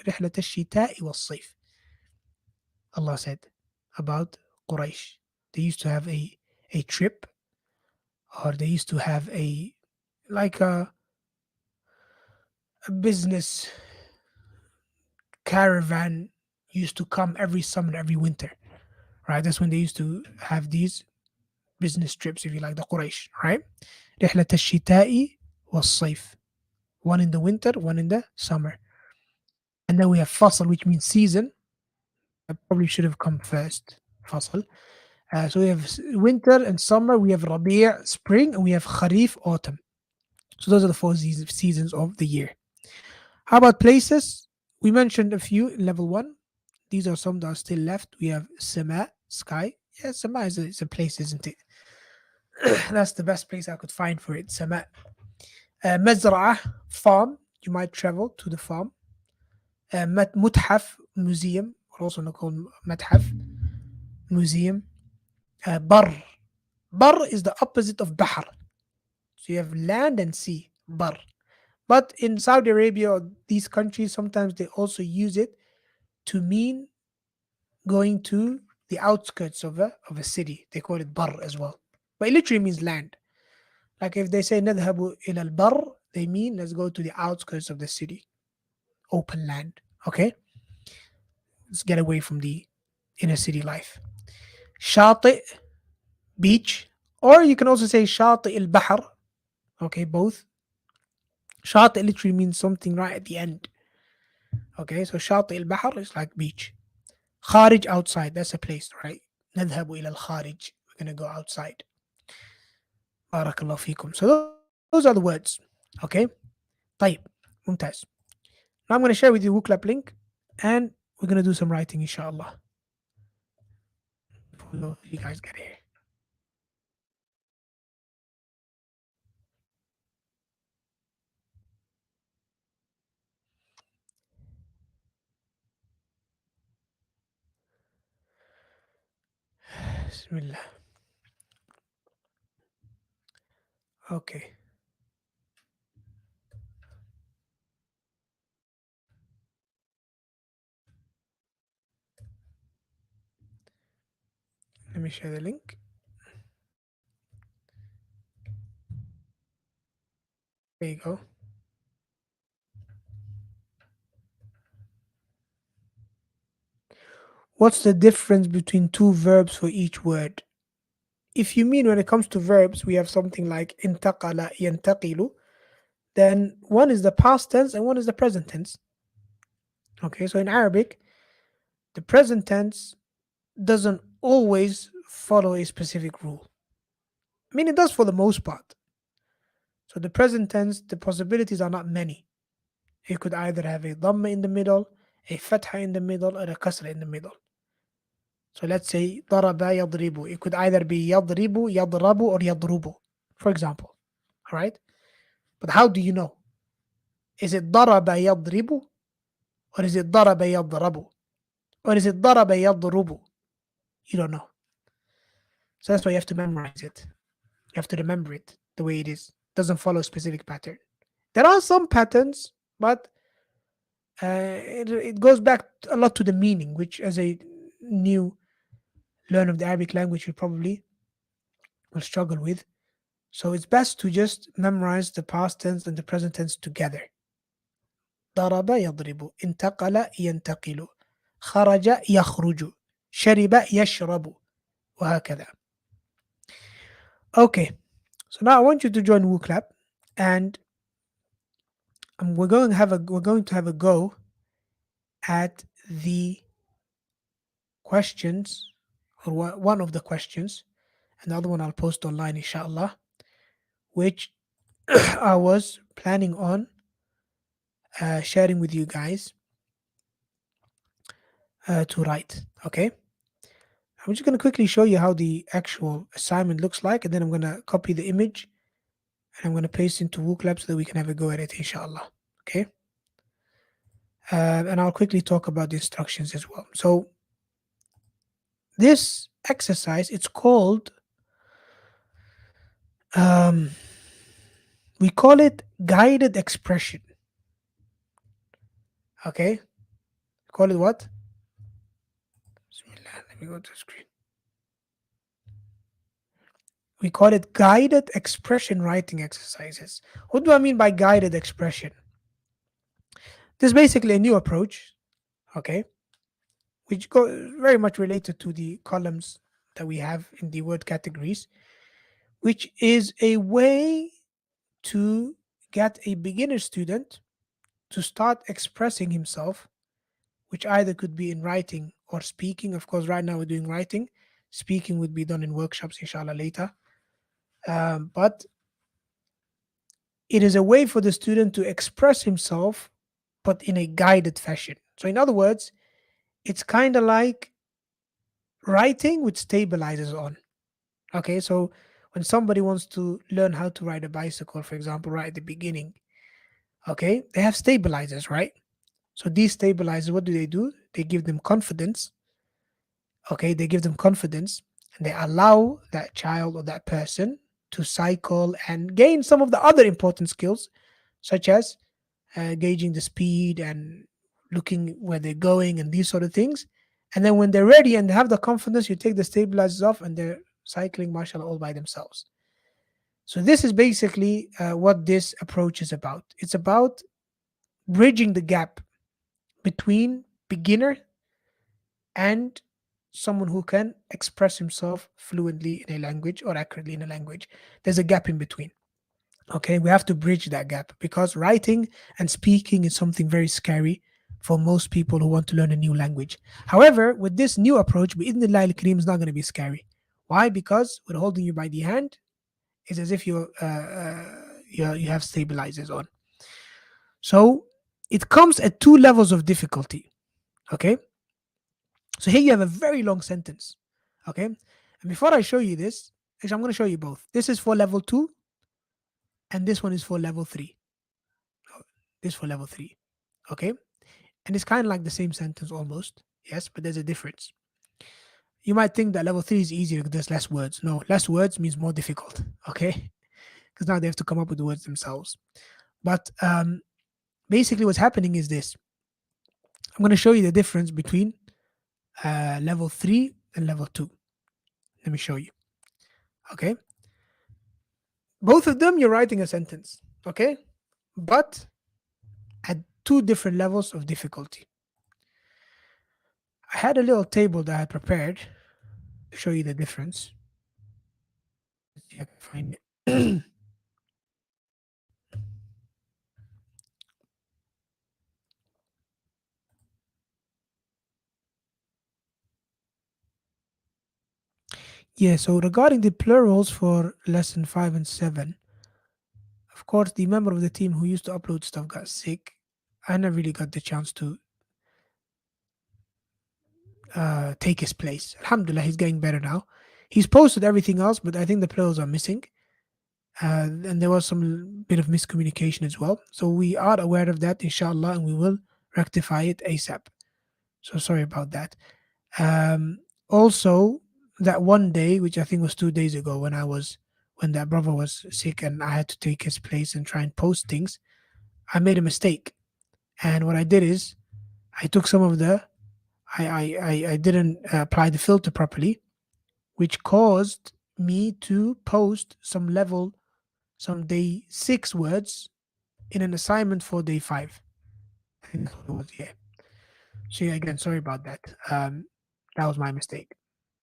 رحلة الشتاء والصيف. Allah said about Quraysh. They used to have a trip, or they used to have like a business caravan used to come every summer, every winter, right? That's when they used to have these business trips, if you like, the Quraysh, right? رحلة الشتاء والصيف. One in the winter, one in the summer. And then we have fasl, which means season. I probably should have come first. Fasl. So we have winter and summer. We have rabi', spring, and we have kharif, autumn. So those are the four seasons of the year. How about places? We mentioned a few in level 1. These are some that are still left. We have sama, sky. Yeah, sama is a place, isn't it? That's the best place I could find for it. Sama. Mazra'ah, farm. You might travel to the farm. متحف, museum, or also called متحف, museum. Bar. Bar is the opposite of bahr. So you have land and sea. Bar. But in Saudi Arabia or these countries, sometimes they also use it to mean going to the outskirts of a city. They call it bar as well. But it literally means land. Like if they say نذهب إلى البر, they mean let's go to the outskirts of the city. Open land. Okay? let's get away from the inner city life. Shati, beach, or you can also say Shati al Bahr. Okay, both. Shati literally means something right at the end. Okay, so Shati al Bahr is like beach. Kharij, outside, that's a place, right? نذهب إلى الخارج. We're going to go outside. Barakallahu fikum. So those are the words. Okay? طيب. ممتاز. Now I'm going to share with you WooClap link and we're going to do some writing, inshallah. Before you guys get here. Bismillah. Okay. Let me share the link. There you go. What's the difference between two verbs for each word? If you mean when it comes to verbs, we have something like intaqala, yantaqilu, then one is the past tense and one is the present tense. Okay, so in Arabic, the present tense doesn't always follow a specific rule. I mean, it does for the most part. So the present tense, the possibilities are not many. You could either have a dhamma in the middle, a fatha in the middle, or a kasra in the middle. So let's say daraba yadribu. It could either be yadribu, yadrabu, or yadrubu, for example. All right? But how do you know? Is it daraba yadribu, or is it daraba yadrabu, or is it daraba yadrubu? You don't know. So that's why you have to memorize it. You have to remember it the way it is. It doesn't follow a specific pattern. There are some patterns, but it goes back a lot to the meaning, which as a new learner of the Arabic language, you probably will struggle with. So it's best to just memorize the past tense and the present tense together. ضرب يضرب انتقل ينتقل خرج يخرج شرب يشرب وهكذا. Okay, so now I want you to join WooClap and we're going to have a go at the questions, or one of the questions, and the other one I'll post online, inshallah, which I was planning on sharing with you guys to write. Okay, I'm just going to quickly show you how the actual assignment looks like, and then I'm going to copy the image and I'm going to paste into WooClap so that we can have a go at it, inshallah. Okay, and I'll quickly talk about the instructions as well. So this exercise, it's called um, we call it guided expression. Okay, call it what? Bismillah, let me go to the screen. We call it guided expression writing exercises. What do I mean by guided expression? This is basically a new approach, okay, which goes very much related to the columns that we have in the word categories, which is a way to get a beginner student to start expressing himself, which either could be in writing or speaking. Of course, right now we're doing writing. Speaking would be done in workshops, inshallah, later. But it is a way for the student to express himself, but in a guided fashion. So, in other words, it's kind of like writing with stabilizers on. Okay, so when somebody wants to learn how to ride a bicycle, for example, right at the beginning, okay, they have stabilizers, right? So these stabilizers, what do? They give them confidence. Okay, they give them confidence and they allow that child or that person to cycle and gain some of the other important skills, such as gauging the speed and looking where they're going and these sort of things. And then when they're ready and they have the confidence, you take the stabilizers off and they're cycling, mashallah, all by themselves. So this is basically what this approach is about. It's about bridging the gap between beginner and someone who can express himself fluently in a language or accurately in a language. There's a gap in between. Okay, we have to bridge that gap because writing and speaking is something very scary for most people who want to learn a new language. However, with this new approach, Bi'idhnillah al-Kareem is not going to be scary. Why? Because we're holding you by the hand. It's as if you have stabilizers on. So it comes at two levels of difficulty. Okay, so here you have a very long sentence. Okay, and before I show you this, actually, I'm going to show you both. This is for level 2, and this one is for level 3. This for level 3. Okay, and it's kind of like the same sentence almost. Yes, but there's a difference. You might think that level 3 is easier because there's less words. No, less words means more difficult. Okay, because now they have to come up with the words themselves. But basically, what's happening is this. I'm going to show you the difference between level 3 and level 2. Let me show you. Okay, both of them you're writing a sentence. Okay, but at two different levels of difficulty. I had a little table that I prepared to show you the difference. Let's see if I can find it. Yeah, so regarding the plurals for lesson 5 and 7, of course, the member of the team who used to upload stuff got sick. I never really got the chance to take his place. Alhamdulillah, he's getting better now. He's posted everything else, but I think the plurals are missing. And there was some bit of miscommunication as well. So we are aware of that, inshallah, and we will rectify it ASAP. So sorry about that. Also, that one day, which I think was 2 days ago, when that brother was sick and I had to take his place and try and post things, I made a mistake. And what I did is I took some of the I didn't apply the filter properly, which caused me to post some day 6 words in an assignment for day 5. I think that's what it was, yeah. So yeah, again, sorry about that. That was my mistake.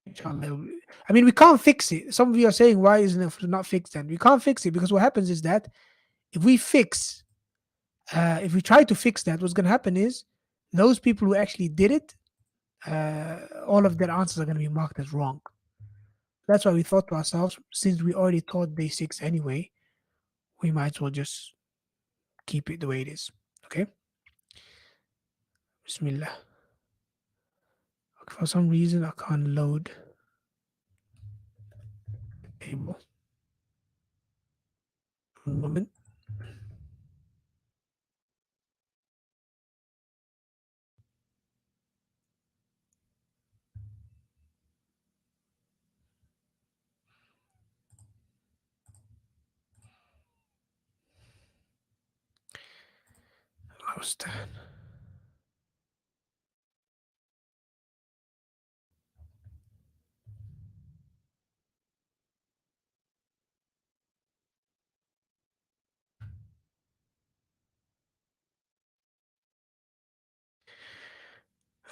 Inshallah. I mean, we can't fix it. Some of you are saying, why isn't it not fixed then? We can't fix it because what happens is that if we fix, if we try to fix that, what's going to happen is those people who actually did it, all of their answers are going to be marked as wrong. That's why we thought to ourselves, since we already taught day 6 anyway, we might as well just keep it the way it is. Okay? Bismillah. Okay, for some reason, I can't load the table. For a moment. Lost that.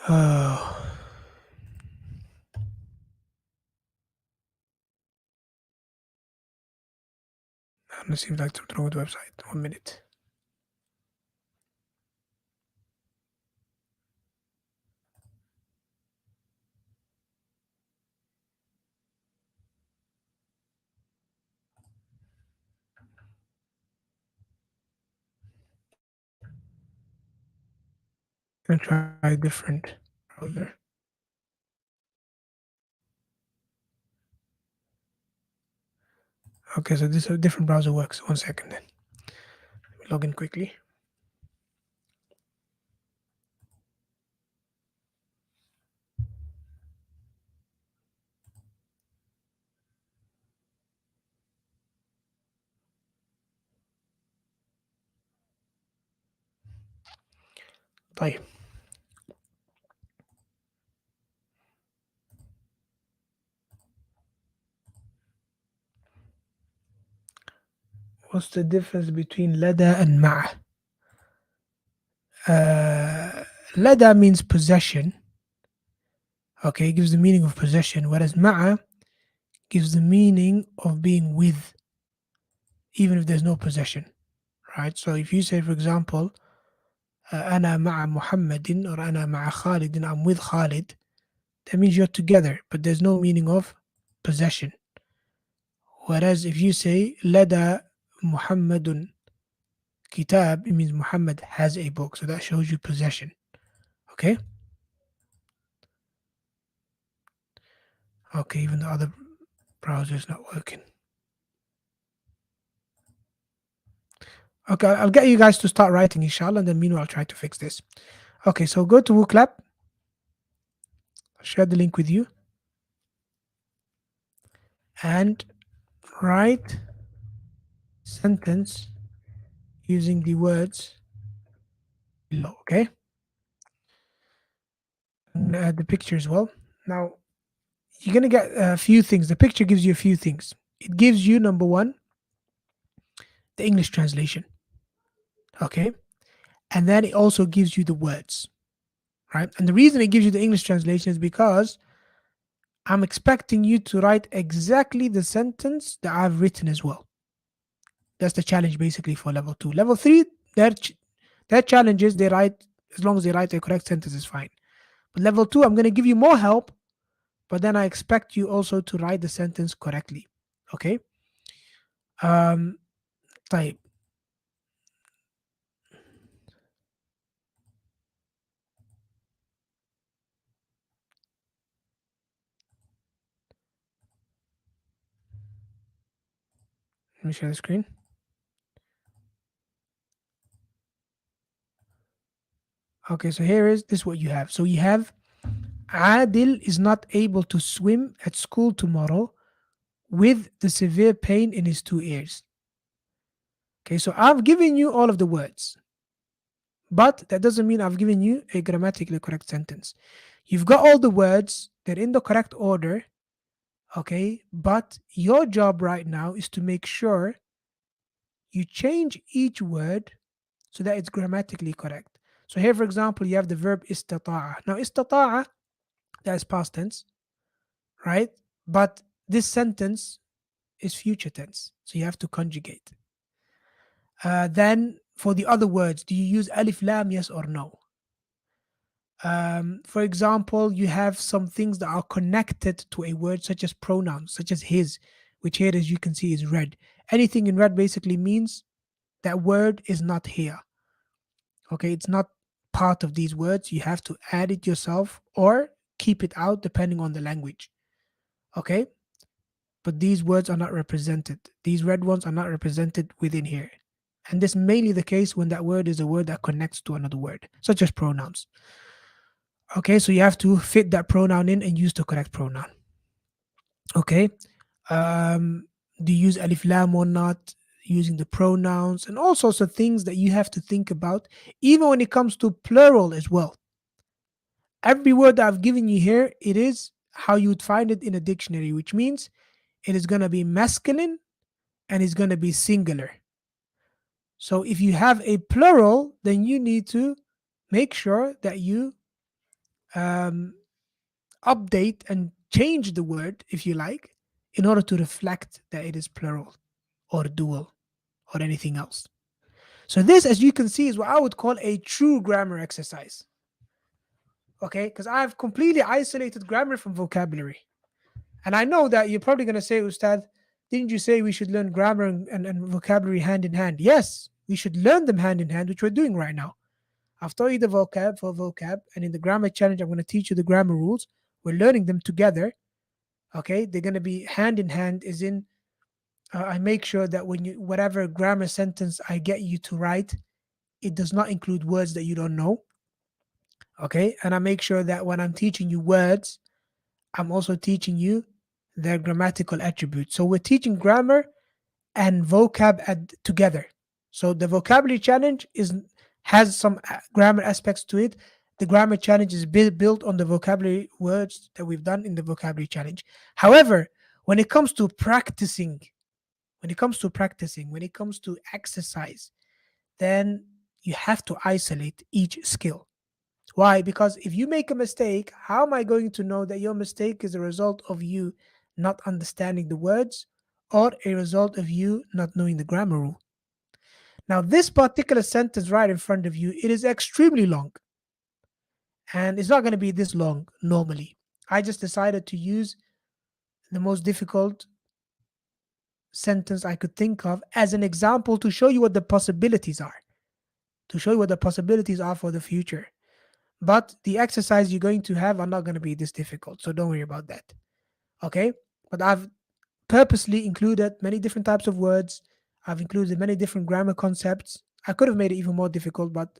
Oh. Let's see if that's wrong with the website. 1 minute. I'm gonna try a different browser. Okay, so this a different browser works. 1 second then. Let me log in quickly. طيب. What's the difference between lada and ma'a? Lada means possession, Okay, it gives the meaning of possession, whereas ma'a gives the meaning of being with, even if there's no possession, right? So if you say, for example, أنا مع محمد or أنا مع خالد, I'm with Khalid, that means you're together, but there's no meaning of possession. Whereas if you say لدى محمد kitab, it means Muhammad has a book. So that shows you possession. Okay? Okay, even the other browser is not working. Okay, I'll get you guys to start writing, inshallah, and then meanwhile I'll try to fix this. Okay, so go to WooClap. I'll share the link with you. And write sentence using the words below, okay? I'm gonna add the picture as well. Now, you're gonna get a few things. The picture gives you a few things. It gives you, number one, the English translation, okay? And then it also gives you the words, right? And the reason it gives you the English translation is because I'm expecting you to write exactly the sentence that I've written as well. That's the challenge basically for level 2. Level 3, their challenge is they write, as long as they write the correct sentence is fine. But level 2, I'm going to give you more help, but then I expect you also to write the sentence correctly. Okay? طيب. Let me share the screen. Okay, so here is this what you have. So you have Adil is not able to swim at school tomorrow with the severe pain in his 2 ears. Okay, so I've given you all of the words, but that doesn't mean I've given you a grammatically correct sentence. You've got all the words, they're in the correct order, okay, but your job right now is to make sure you change each word so that it's grammatically correct. So here, for example, you have the verb istata'a. Now, istata'a, that is past tense, right? But this sentence is future tense, so you have to conjugate. Then for the other words, do you use alif lam, yes or no? For example, you have some things that are connected to a word, such as pronouns, such as his, which here, as you can see, is red. Anything in red basically means that word is not here. Okay, it's not part of these words. You have to add it yourself or keep it out depending on the language. Okay, but these words are not represented. These red ones are not represented within here. And this is mainly the case when that word is a word that connects to another word, such as pronouns. Okay, so you have to fit that pronoun in and use the correct pronoun. Okay, um, do you use alif lam or not? Using the pronouns and all sorts of things that you have to think about, even when it comes to plural as well. Every word that I've given you here, it is how you would find it in a dictionary, which means it is going to be masculine and it's going to be singular. So if you have a plural, then you need to make sure that you um, update and change the word, if you like, in order to reflect that it is plural or dual or anything else. So this, as you can see, is what I would call a true grammar exercise. Okay, because I've completely isolated grammar from vocabulary. And I know that you're probably going to say, Ustad, didn't you say we should learn grammar and vocabulary hand in hand? Yes, we should learn them hand in hand, which we're doing right now. I've taught you the vocab for vocab, and in the grammar challenge, I'm going to teach you the grammar rules. We're learning them together. Okay, they're going to be hand in hand, as in, I make sure that when you, whatever grammar sentence I get you to write, it does not include words that you don't know. Okay, and I make sure that when I'm teaching you words, I'm also teaching you their grammatical attributes. So we're teaching grammar and vocab together. So the vocabulary challenge has some grammar aspects to it. The grammar challenge is built on the vocabulary words that we've done in the vocabulary challenge. However, when it comes to practicing, when it comes to exercise, then you have to isolate each skill. Why? Because if you make a mistake, how am I going to know that your mistake is a result of you not understanding the words or a result of you not knowing the grammar rule? Now, this particular sentence right in front of you, it is extremely long and it's not going to be this long normally. I just decided to use the most difficult sentence I could think of as an example to show you what the possibilities are, to show you what the possibilities are for the future. But the exercise you're going to have are not going to be this difficult. So don't worry about that. Okay. But I've purposely included many different types of words. I've included many different grammar concepts. I could have made it even more difficult, but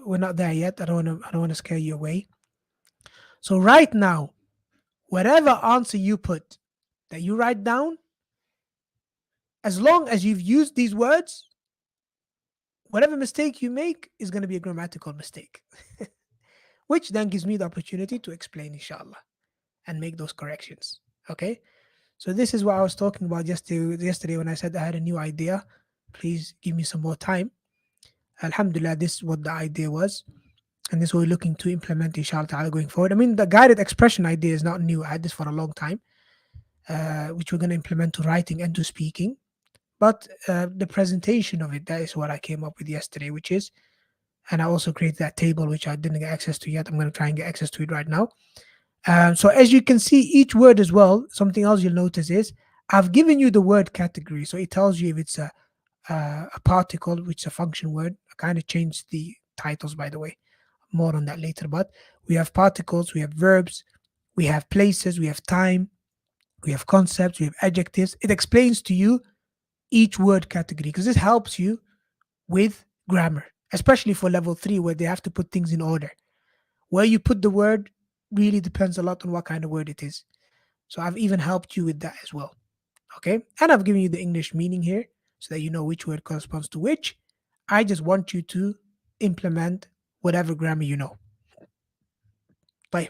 we're not there yet. I don't want to scare you away. So right now, whatever answer you put that you write down, as long as you've used these words, whatever mistake you make is going to be a grammatical mistake, which then gives me the opportunity to explain, inshallah, and make those corrections. Okay. So this is what I was talking about yesterday when I said I had a new idea. Please give me some more time. Alhamdulillah, this is what the idea was. And this is what we're looking to implement, inshallah ta'ala, going forward. I mean, the guided expression idea is not new. I had this for a long time, which we're going to implement to writing and to speaking. But the presentation of it, that is what I came up with yesterday, which is, and I also created that table, which I didn't get access to yet. I'm going to try and get access to it right now. So as you can see, each word as well, something else you'll notice is I've given you the word category. So it tells you if it's a particle, which is a function word. I kind of changed the titles, by the way. More on that later. But we have particles, we have verbs, we have places, we have time, we have concepts, we have adjectives. It explains to you each word category because this helps you with grammar, especially for level three, where they have to put things in order. Where you put the word really depends a lot on what kind of word it is. So I've even helped you with that as well. Okay. And I've given you the English meaning here so that you know which word corresponds to which. I just want you to implement whatever grammar you know. But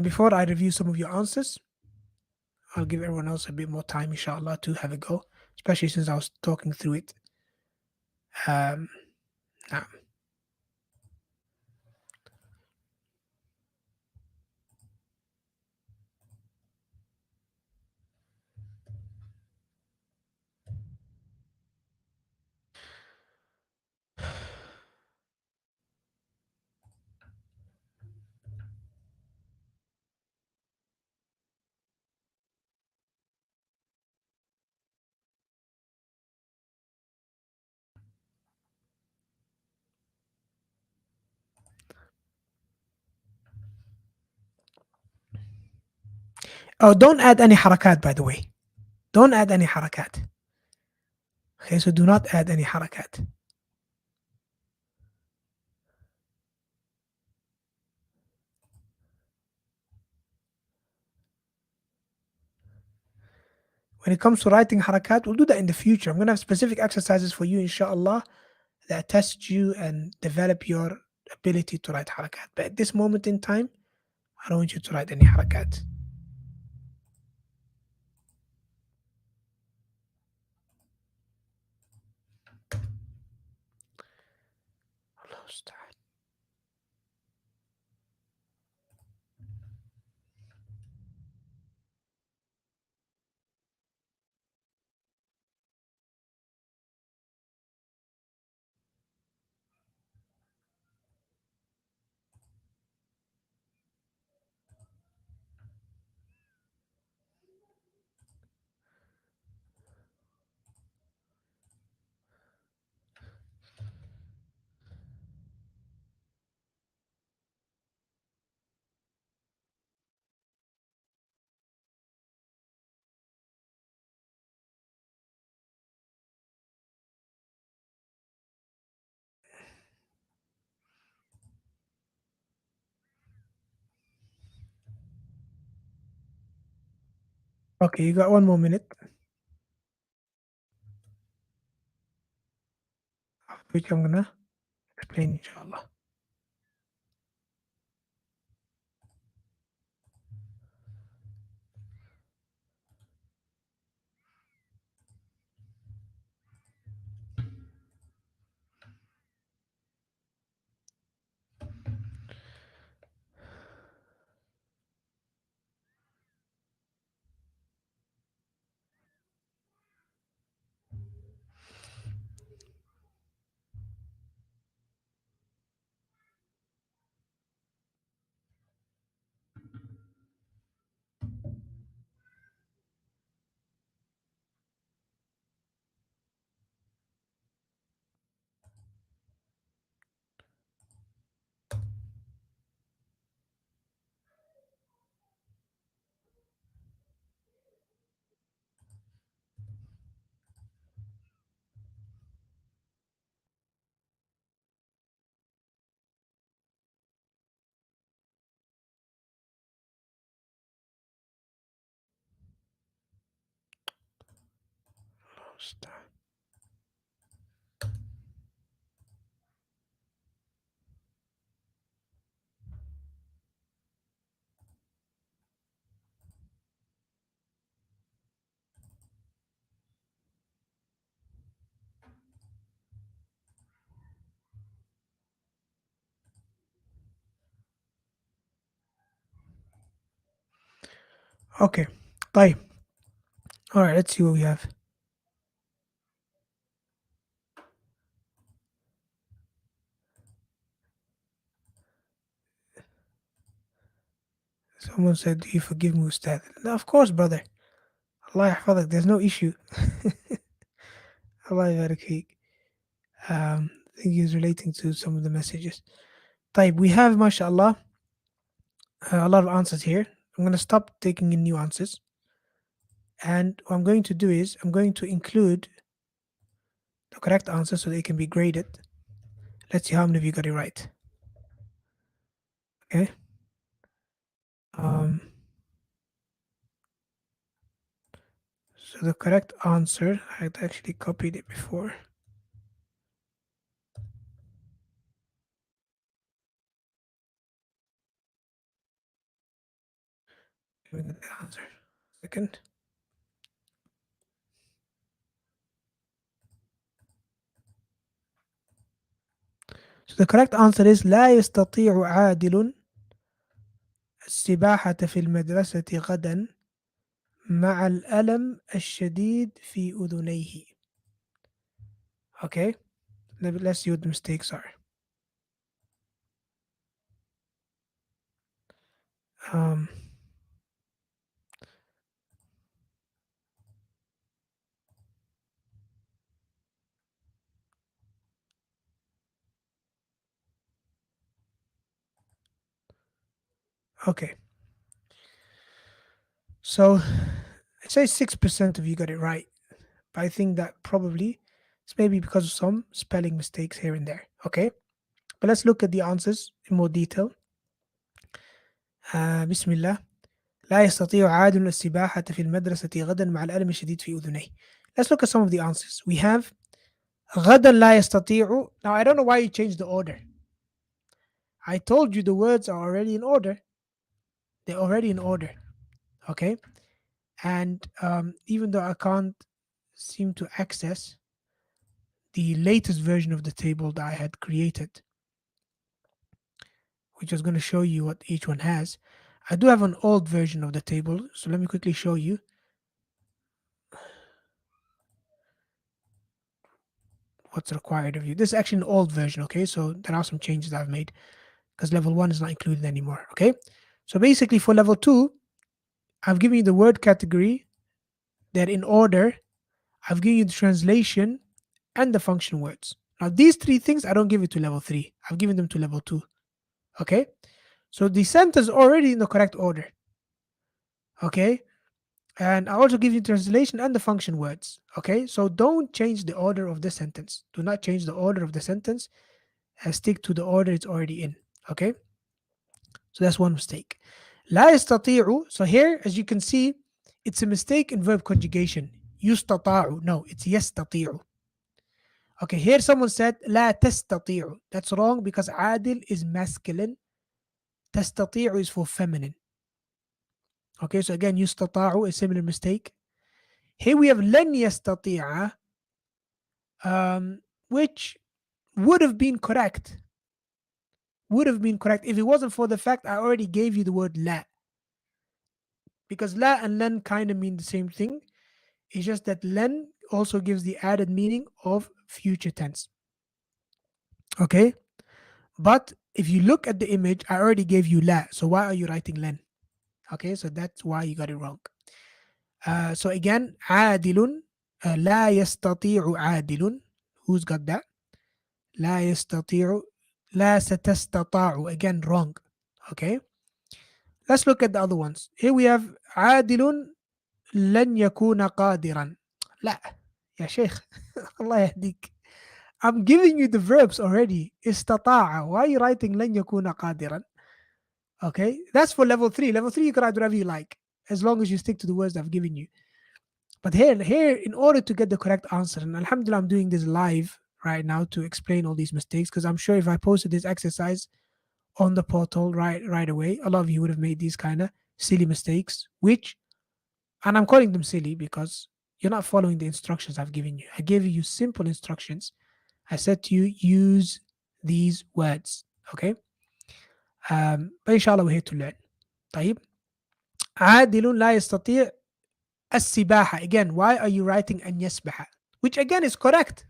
before I review some of your answers, I'll give everyone else a bit more time, inshallah, to have a go, especially since I was talking through it. Um, now. Oh, don't add any harakat, by the way. Don't add any harakat. Okay, so do not add any harakat. When it comes to writing harakat, we'll do that in the future. I'm going to have specific exercises for you, inshallah, that test you and develop your ability to write harakat. But at this moment in time, I don't want you to write any harakat. Allah Ustad. Okay, you got 1 more minute, which I'm going to explain, inshallah. Okay. طيب. All right, let's see what we have. Someone said, "Do you forgive me, Ustad?" No, of course, brother. Allah يحفظك. There's no issue. Allah يبارك فيك. I think he's relating to some of the messages. طيب, we have, mashallah, a lot of answers here. I'm going to stop taking in new answers. And what I'm going to do is I'm going to include the correct answer so they can be graded. Let's see how many of you got it right. Okay. Um, so the correct answer, I had actually copied it before. Give me the answer. Second. So the correct answer is لا يستطيع عادل السباحة في المدرسة غدا مع الألم الشديد في أذنيه. Okay, let's see what the mistakes are. Um, okay, so I say 6% of you got it right, but I think that probably it's maybe because of some spelling mistakes here and there. Okay, but let's look at the answers in more detail. بسم الله. لا يستطيع عادل السباحة في المدرسة غدا مع الألم الشديد في أذنيه. Let's look at some of the answers. We have غدا لا يستطيع. Now I don't know why you changed the order. I told you the words are already in order. They're already in order. Okay. And even though I can't seem to access the latest version of the table that I had created, which is going to show you what each one has, I do have an old version of the table. So let me quickly show you. What's required of you. This is actually an old version, okay? So there are some changes I've made because level 1 is not included anymore, okay? So basically for level 2, I've given you the word category. They're in order. I've given you the translation and the function words. Now these three things I don't give it to level 3. I've given them to level 2, okay? So the sentence already in the correct order, okay? And I also give you translation and the function words, okay? So don't change the order of the sentence. Do not change the order of the sentence. Stick to the order it's already in, okay? So that's one mistake. لا يستطيع. So here, as you can see, it's a mistake in verb conjugation. يستطاع. No, it's يستطيع. Okay, here someone said لا تستطيع. That's wrong because عادل is masculine. تستطيع is for feminine. Okay, so again, يستطاع, a similar mistake. Here we have لن يستطيع, which would have been correct. Would have been correct if it wasn't for the fact I already gave you the word لا. Because la and len kind of mean the same thing. It's just that len also gives the added meaning of future tense. Okay? But if you look at the image, I already gave you la. So why are you writing len? Okay, so that's why you got it wrong. So again, عادل, لا يستطيع عادل. Who's got that? لا يستطيع, لا ستستطاع. Again, wrong. Okay? Let's look at the other ones. Here we have عادل لن يكون قادرا. لا يا شيخ. الله يهديك. I'm giving you the verbs already. استطاع. Why are you writing لن يكون قادرا? Okay, that's for level 3. Level 3 you can write whatever you like as long as you stick to the words I've given you. But here, in order to get the correct answer, and Alhamdulillah, I'm doing this live right now to explain all these mistakes because I'm sure if I posted this exercise on the portal right away, a lot of you would have made these kind of silly mistakes, which, and I'm calling them silly because you're not following the instructions I've given you. I gave you simple instructions. I said to you, use these words. Okay. But inshallah, we're here to learn. طيب. عادل لا يستطيع السباحة. Again, why are you writing أن يسبح? Which again is correct.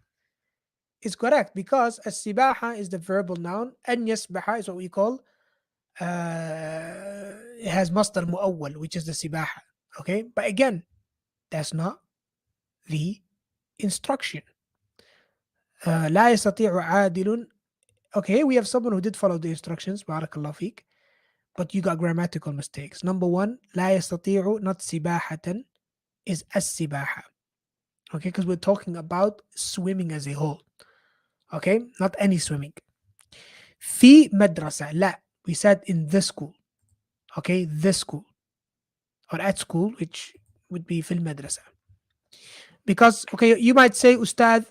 Is correct because السباحة is the verbal noun. أن يسبح is what we call, it has مصدر مؤول, which is the سباحة. Okay. But again, that's not the instruction. لا يستطيع عادل. Okay, we have someone who did follow the instructions. بارك الله فيك. But you got grammatical mistakes. Number one, لا يستطيع not سباحة is السباحة. Okay, because we're talking about swimming as a whole. Okay, not any swimming. في مدرسة. لا, we said in this school. Okay, this school. Or at school, which would be في المدرسة. Because, okay, you might say, Ustad,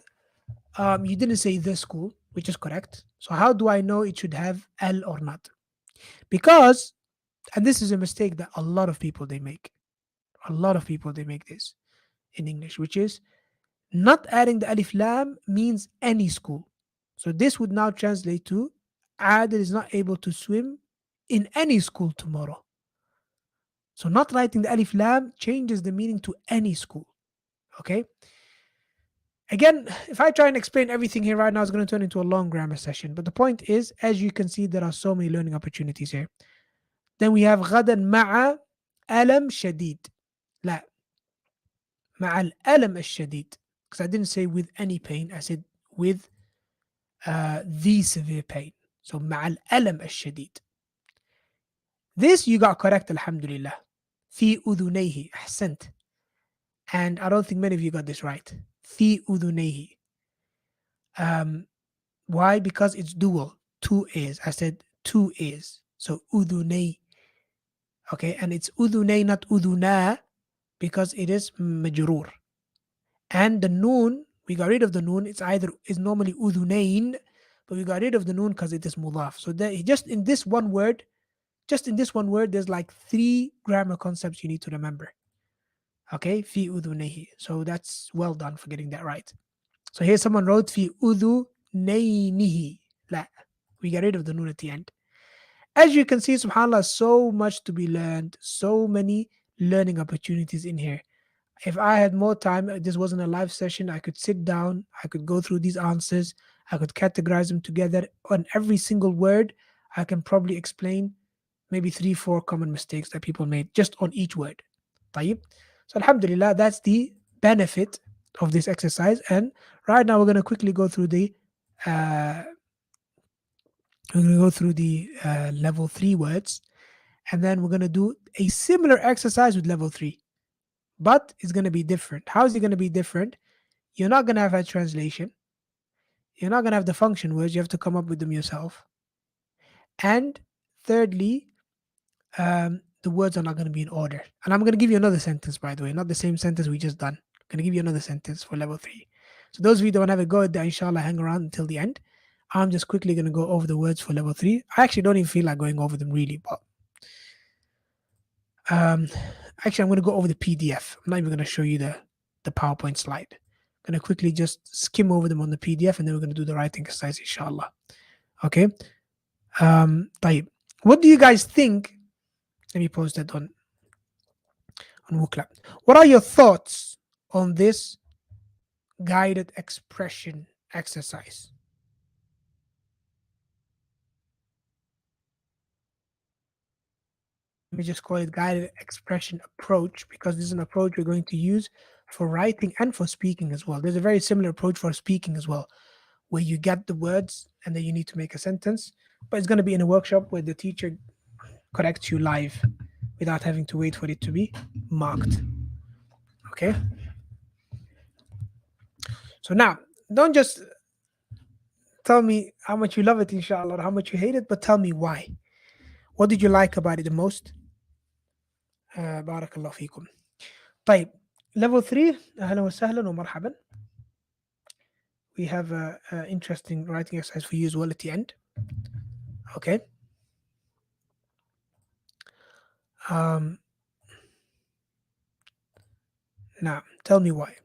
you didn't say this school, which is correct. So how do I know it should have L or not? Because, and this is a mistake that a lot of people they make. A lot of people they make this in English, which is not adding the alif lam means any school. So this would now translate to Adil is not able to swim in any school tomorrow. So not writing the alif lam changes the meaning to any school. Okay. Again, if I try and explain everything here right now, it's going to turn into a long grammar session. But the point is, as you can see, there are so many learning opportunities here. Then we have غدا مع ألم شديد. لا, مع الألم الشديد. Because I didn't say with any pain, I said with the severe pain. So مع الألم الشديد. This you got correct, alhamdulillah. في أذنيه. أحسنت. And I don't think many of you got this right. في أذنيه. Why? Because it's dual. Two ears. I said two ears. So أذنيه. Okay, and it's أذنيه, not أذنا, because it is majrur. And the noon, we got rid of the noon. It's normally أذنين, but we got rid of the noon because it is mudaf. So just in this one word, there's like 3 grammar concepts you need to remember. Okay, في أذنيه. So that's well done for getting that right. So here someone wrote في أذنينه. لا, we got rid of the noon at the end. As you can see, subhanAllah, so much to be learned, so many learning opportunities in here. If I had more time, this wasn't a live session, I could sit down, I could go through these answers, I could categorize them together. On every single word, I can probably explain maybe 3-4 common mistakes that people made just on each word. طيب. So alhamdulillah, that's the benefit of this exercise. And right now we're going to quickly go through the level 3 words, and then we're going to do a similar exercise with level 3, but it's going to be different. How is it going to be different? You're not going to have a translation. You're not going to have the function words. You have to come up with them yourself. And thirdly, the words are not going to be in order. And I'm going to give you another sentence, by the way, not the same sentence we just done. I'm going to give you another sentence for level 3. So those of you that want to have a go at that, inshallah, hang around until the end. I'm just quickly going to go over the words for level 3. I actually don't even feel like going over them really, but actually I'm going to go over the PDF. I'm not even going to show you the PowerPoint slide. I'm going to quickly just skim over them on the PDF, and then we're going to do the writing exercise, inshallah. Okay. طيب. What do you guys think? Let me post that on Wookla. What are your thoughts on this guided expression exercise? Let me just call it guided expression approach, because this is an approach we're going to use for writing and for speaking as well. There's a very similar approach for speaking as well, where you get the words and then you need to make a sentence, but it's going to be in a workshop where the teacher corrects you live without having to wait for it to be marked. Okay. So now, don't just tell me how much you love it, inshallah, or how much you hate it, but tell me why. What did you like about it the most? Barakallah fikum. طيب. Level 3, أهلا وسهلا ومرحبا. We have a interesting writing exercise for you as well at the end. Okay. Um, now, tell me why.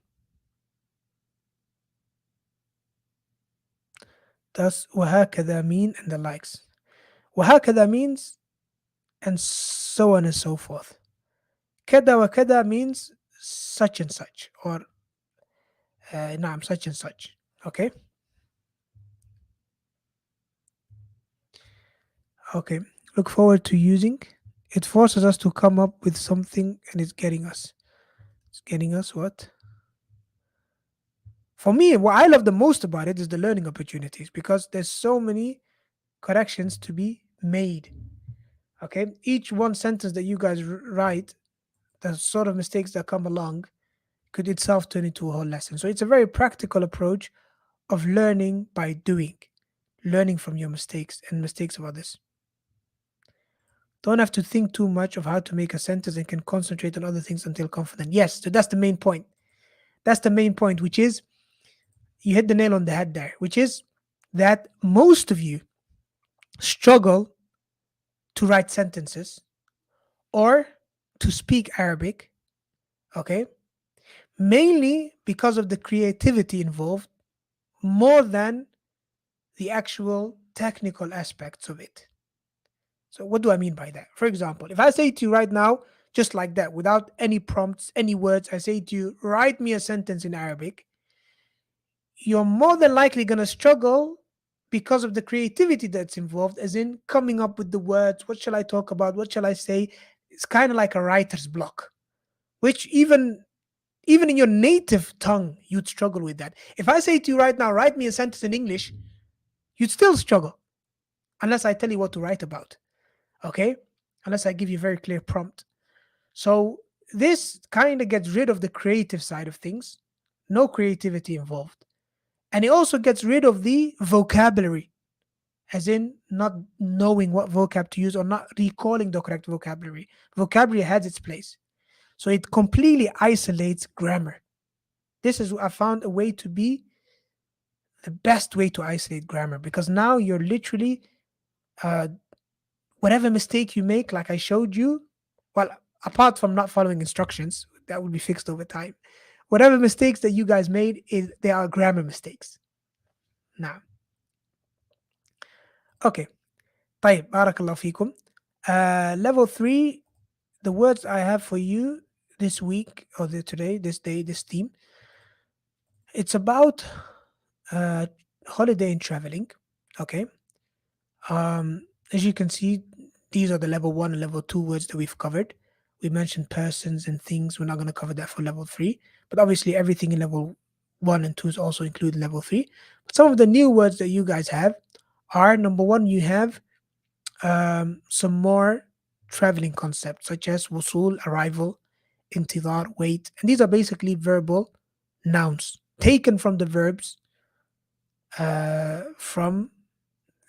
Does وهكذا mean and the likes? وهكذا means and so on and so forth. كذا وكذا means such and such or نعم such and such. Okay. Okay. Look forward to using. It forces us to come up with something and it's getting us. It's getting us what? For me, what I love the most about it is the learning opportunities because there's so many corrections to be made. Okay. Each one sentence that you guys write, the sort of mistakes that come along could itself turn into a whole lesson. So it's a very practical approach of learning by doing, learning from your mistakes and mistakes of others. Don't have to think too much of how to make a sentence and can concentrate on other things until confident. Yes, so that's the main point. That's the main point, which is you hit the nail on the head there, which is that most of you struggle to write sentences or to speak Arabic, okay? Mainly because of the creativity involved more than the actual technical aspects of it. So, what do I mean by that? For example, if I say to you right now, just like that, without any prompts, any words, I say to you, write me a sentence in Arabic, you're more than likely going to struggle because of the creativity that's involved, as in coming up with the words. What shall I talk about? What shall I say? It's kind of like a writer's block, which even in your native tongue, you'd struggle with that. If I say to you right now, write me a sentence in English, you'd still struggle unless I tell you what to write about. Okay? Unless I give you a very clear prompt. So this kind of gets rid of the creative side of things, no creativity involved. And it also gets rid of the vocabulary, as in not knowing what vocab to use or not recalling the correct vocabulary. Vocabulary has its place. So it completely isolates grammar. This is, I found, a way to be the best way to isolate grammar because now you're literally, uh, whatever mistake you make, like I showed you, well, apart from not following instructions, that will be fixed over time. Whatever mistakes that you guys made, they are grammar mistakes. Now, okay. طيب, بارك الله فيكم. Level 3, the words I have for you this week or today, this day, this theme, it's about uh, holiday and traveling. Okay. As you can see, these are the level 1 and level 2 words that we've covered. We mentioned persons and things. We're not going to cover that for level 3. But obviously, everything in level 1 and 2 is also included in level 3. But some of the new words that you guys have are number 1, you have some more traveling concepts such as wusul, arrival, intidar, wait. And these are basically verbal nouns taken from the verbs from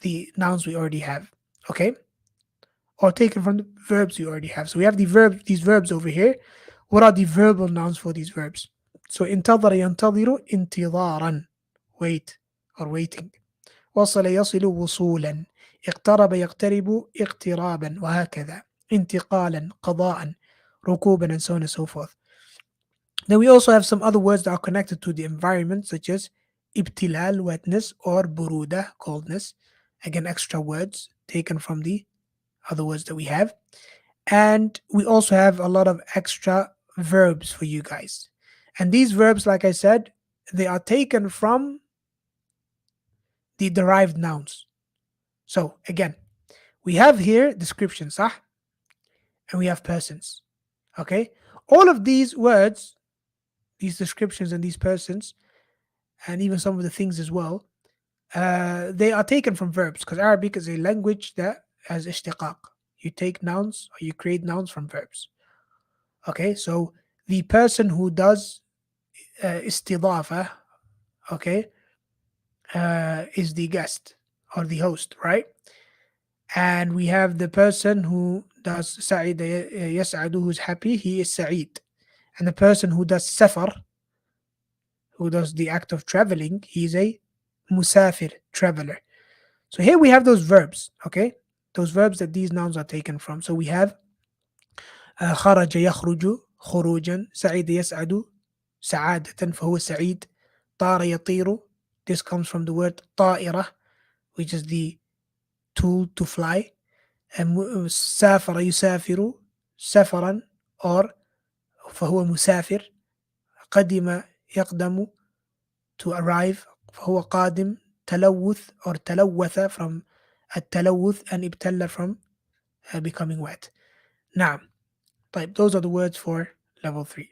the nouns we already have. Okay? Or taken from the verbs we already have. So we have these verbs over here. What are the verbal nouns for these verbs? So انتظر ينتظر انتظارا, wait or waiting. وصل يصل وصولا, اقترب يقترب اقترابا, وهكذا. انتقالا, قضاء, ركوبا, and so on and so forth. Then we also have some other words that are connected to the environment, such as ibtilal, wetness, or buruda, coldness. Again, extra words taken from the other words that we have. And we also have a lot of extra verbs for you guys. And these verbs, like I said, they are taken from the derived nouns. So again, we have here descriptions, and we have persons. Okay? All of these words, these descriptions and these persons, and even some of the things as well, they are taken from verbs because Arabic is a language that has ishtiqaq. You take nouns or you create nouns from verbs. Okay, so the person who does istidafa, okay, is the guest or the host, right? And we have the person who does sa'id yas'adu, who's happy, he is sa'id. And the person who does safar, who does the act of traveling, he's a musafir, traveler. So here we have those verbs, okay? Those verbs that these nouns are taken from. So we have خرج يخرج خروجا سعيد يسعد سعادة فهو سعيد طار يطير. This comes from the word طائرة, which is the tool to fly. And سافر يسافر سفرا, or فهو مسافر. قدم يقدم, to arrive. فهو قادم. تلوث or تلوث from التلوث, and ابتل from becoming wet. نعم. طيب, those are the words for level 3.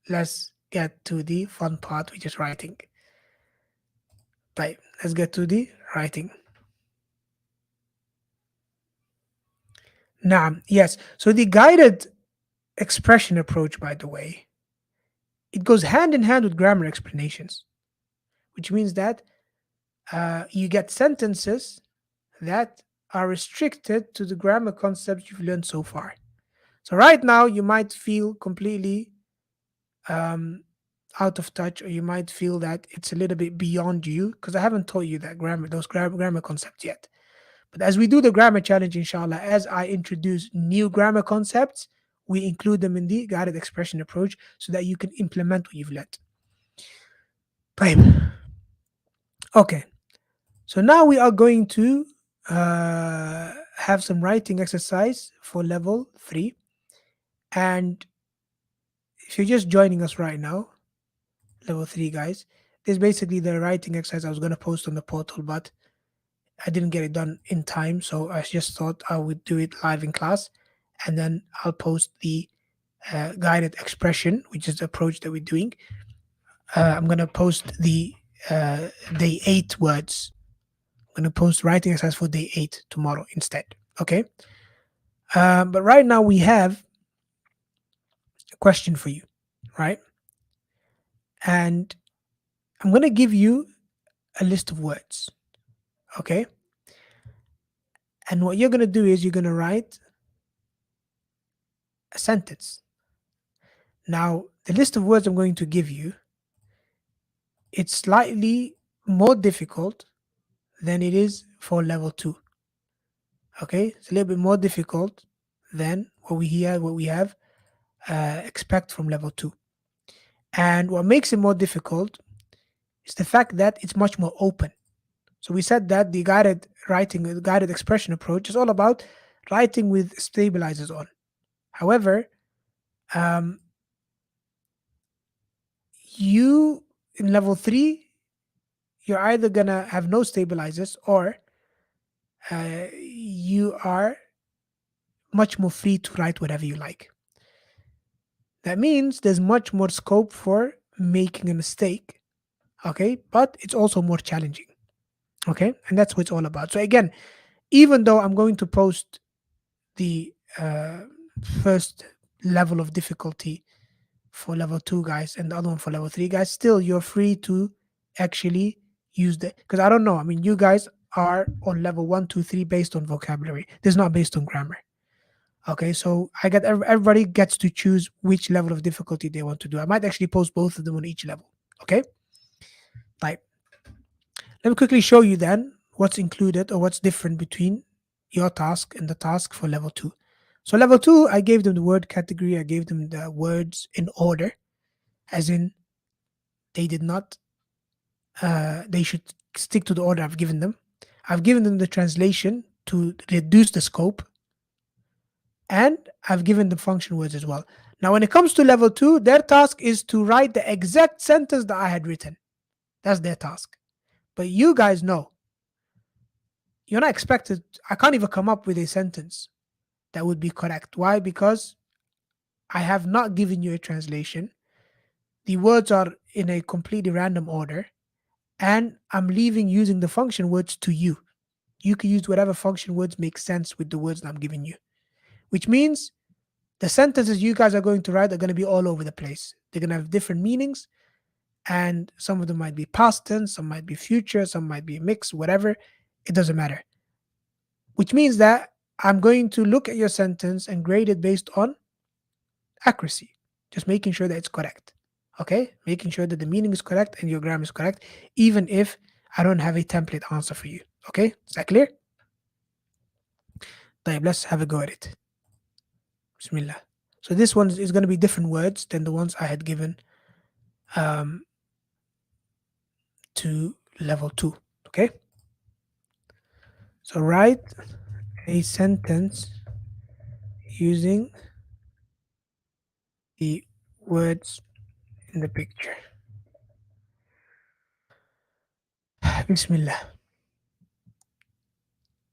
Let's get to the fun part, which is writing. طيب, let's get to the writing. نعم. Yes. So the guided expression approach, by the way, it goes hand in hand with grammar explanations, which means that you get sentences that are restricted to the grammar concepts you've learned so far. So right now you might feel completely um, out of touch, or you might feel that it's a little bit beyond you because I haven't taught you that grammar concepts yet. But as we do the grammar challenge, inshallah, as I introduce new grammar concepts, we include them in the guided expression approach so that you can implement what you've learned. طيب. Okay, so now we are going to have some writing exercise for level 3. And if you're just joining us right now, level 3 guys, this is basically the writing exercise I was going to post on the portal, but I didn't get it done in time, so I just thought I would do it live in class, and then I'll post the guided expression, which is the approach that we're doing. I'm going to post the day 8 words. I'm going to post writing exercise for day 8 tomorrow instead. Okay. But right now we have a question for you, right? And I'm going to give you a list of words. Okay. And what you're going to do is you're going to write a sentence. Now, the list of words I'm going to give you, it's slightly more difficult than it is for level 2. Okay, it's a little bit more difficult than what we have expect from level 2. And what makes it more difficult is the fact that it's much more open. So we said that the guided writing, the guided expression approach is all about writing with stabilizers on. However, you in level 3, you're either gonna have no stabilizers, or you are much more free to write whatever you like. That means there's much more scope for making a mistake, okay? But it's also more challenging, okay? And that's what it's all about. So again, even though I'm going to post the first level of difficulty for level 2 guys and the other one for level 3 guys, still you're free to actually use the, because I don't know, I mean, you guys are on level 1, 2, 3 based on vocabulary. This is not based on grammar. Okay, so I get everybody gets to choose which level of difficulty they want to do. I might actually post both of them on each level. Okay, right. Let me quickly show you then what's included or what's different between your task and the task for level 2. So level 2, I gave them the word category. I gave them the words in order, as in they did not. They should stick to the order I've given them. I've given them the translation to reduce the scope, and I've given them function words as well. Now, when it comes to level 2, their task is to write the exact sentence that I had written. That's their task. But you guys know, you're not expected, I can't even come up with a sentence that would be correct. Why? Because I have not given you a translation. The words are in a completely random order, and I'm leaving using the function words to you. You can use whatever function words make sense with the words that I'm giving you, which means the sentences you guys are going to write are going to be all over the place. They're going to have different meanings, and some of them might be past tense, some might be future, some might be mixed, whatever. It doesn't matter. Which means that I'm going to look at your sentence and grade it based on accuracy. Just making sure that it's correct. Okay? Making sure that the meaning is correct and your grammar is correct, even if I don't have a template answer for you. Okay? Is that clear? طيب, let's have a go at it. Bismillah. So this one is going to be different words than the ones I had given um, to level 2. Okay? So write a sentence using the words in the picture. Bismillah.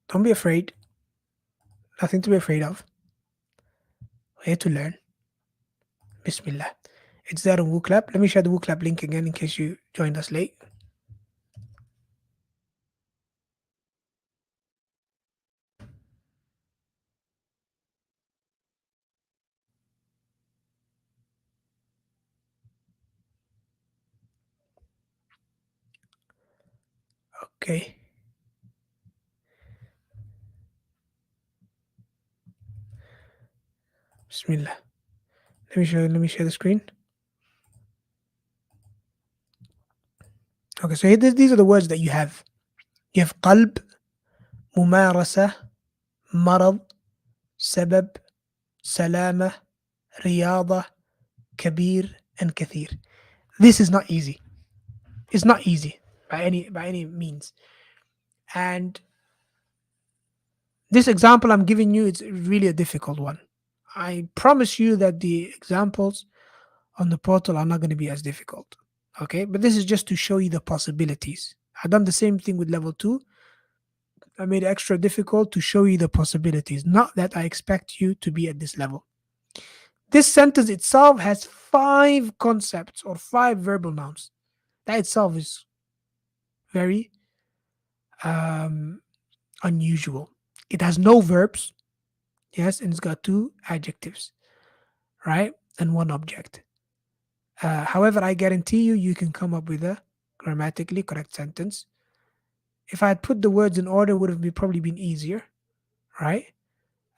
Don't be afraid. Nothing to be afraid of. We're here to learn. Bismillah. It's there on WooClap. Let me share the WooClap link again in case you joined us late. Okay. Bismillah. Let me share the screen. Okay, so here, these are the words that you have. You have qalb, mumarasa, marad, sabab, salama, riyada, kabir, and kathir. This is not easy. It's not easy by any means. And this example I'm giving you, it's really a difficult one. I promise you that the examples on the portal are not going to be as difficult. Okay, but this is just to show you the possibilities. I've done the same thing with level 2. I made it extra difficult to show you the possibilities, not that I expect you to be at this level. This sentence itself has 5 concepts or 5 verbal nouns. That itself is very um, unusual. It has no verbs, yes, and it's got 2 adjectives, right, and 1 object. However, I guarantee you, you can come up with a grammatically correct sentence. If I had put the words in order, would have probably been easier, right?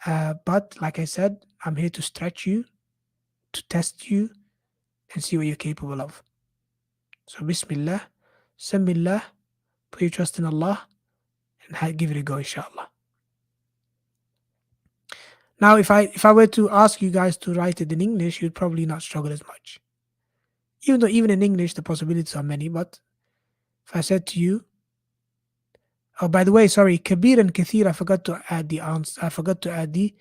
But like I said, I'm here to stretch you, to test you, and see what you're capable of. So, Bismillah, Samillah, put your trust in Allah, and give it a go, inshallah. Now, if I were to ask you guys to write it in English, you'd probably not struggle as much. Even though even in English the possibilities are many, but if I said to you, oh, by the way, sorry, Kabir and Kathir, I forgot to add the answer. I forgot to add the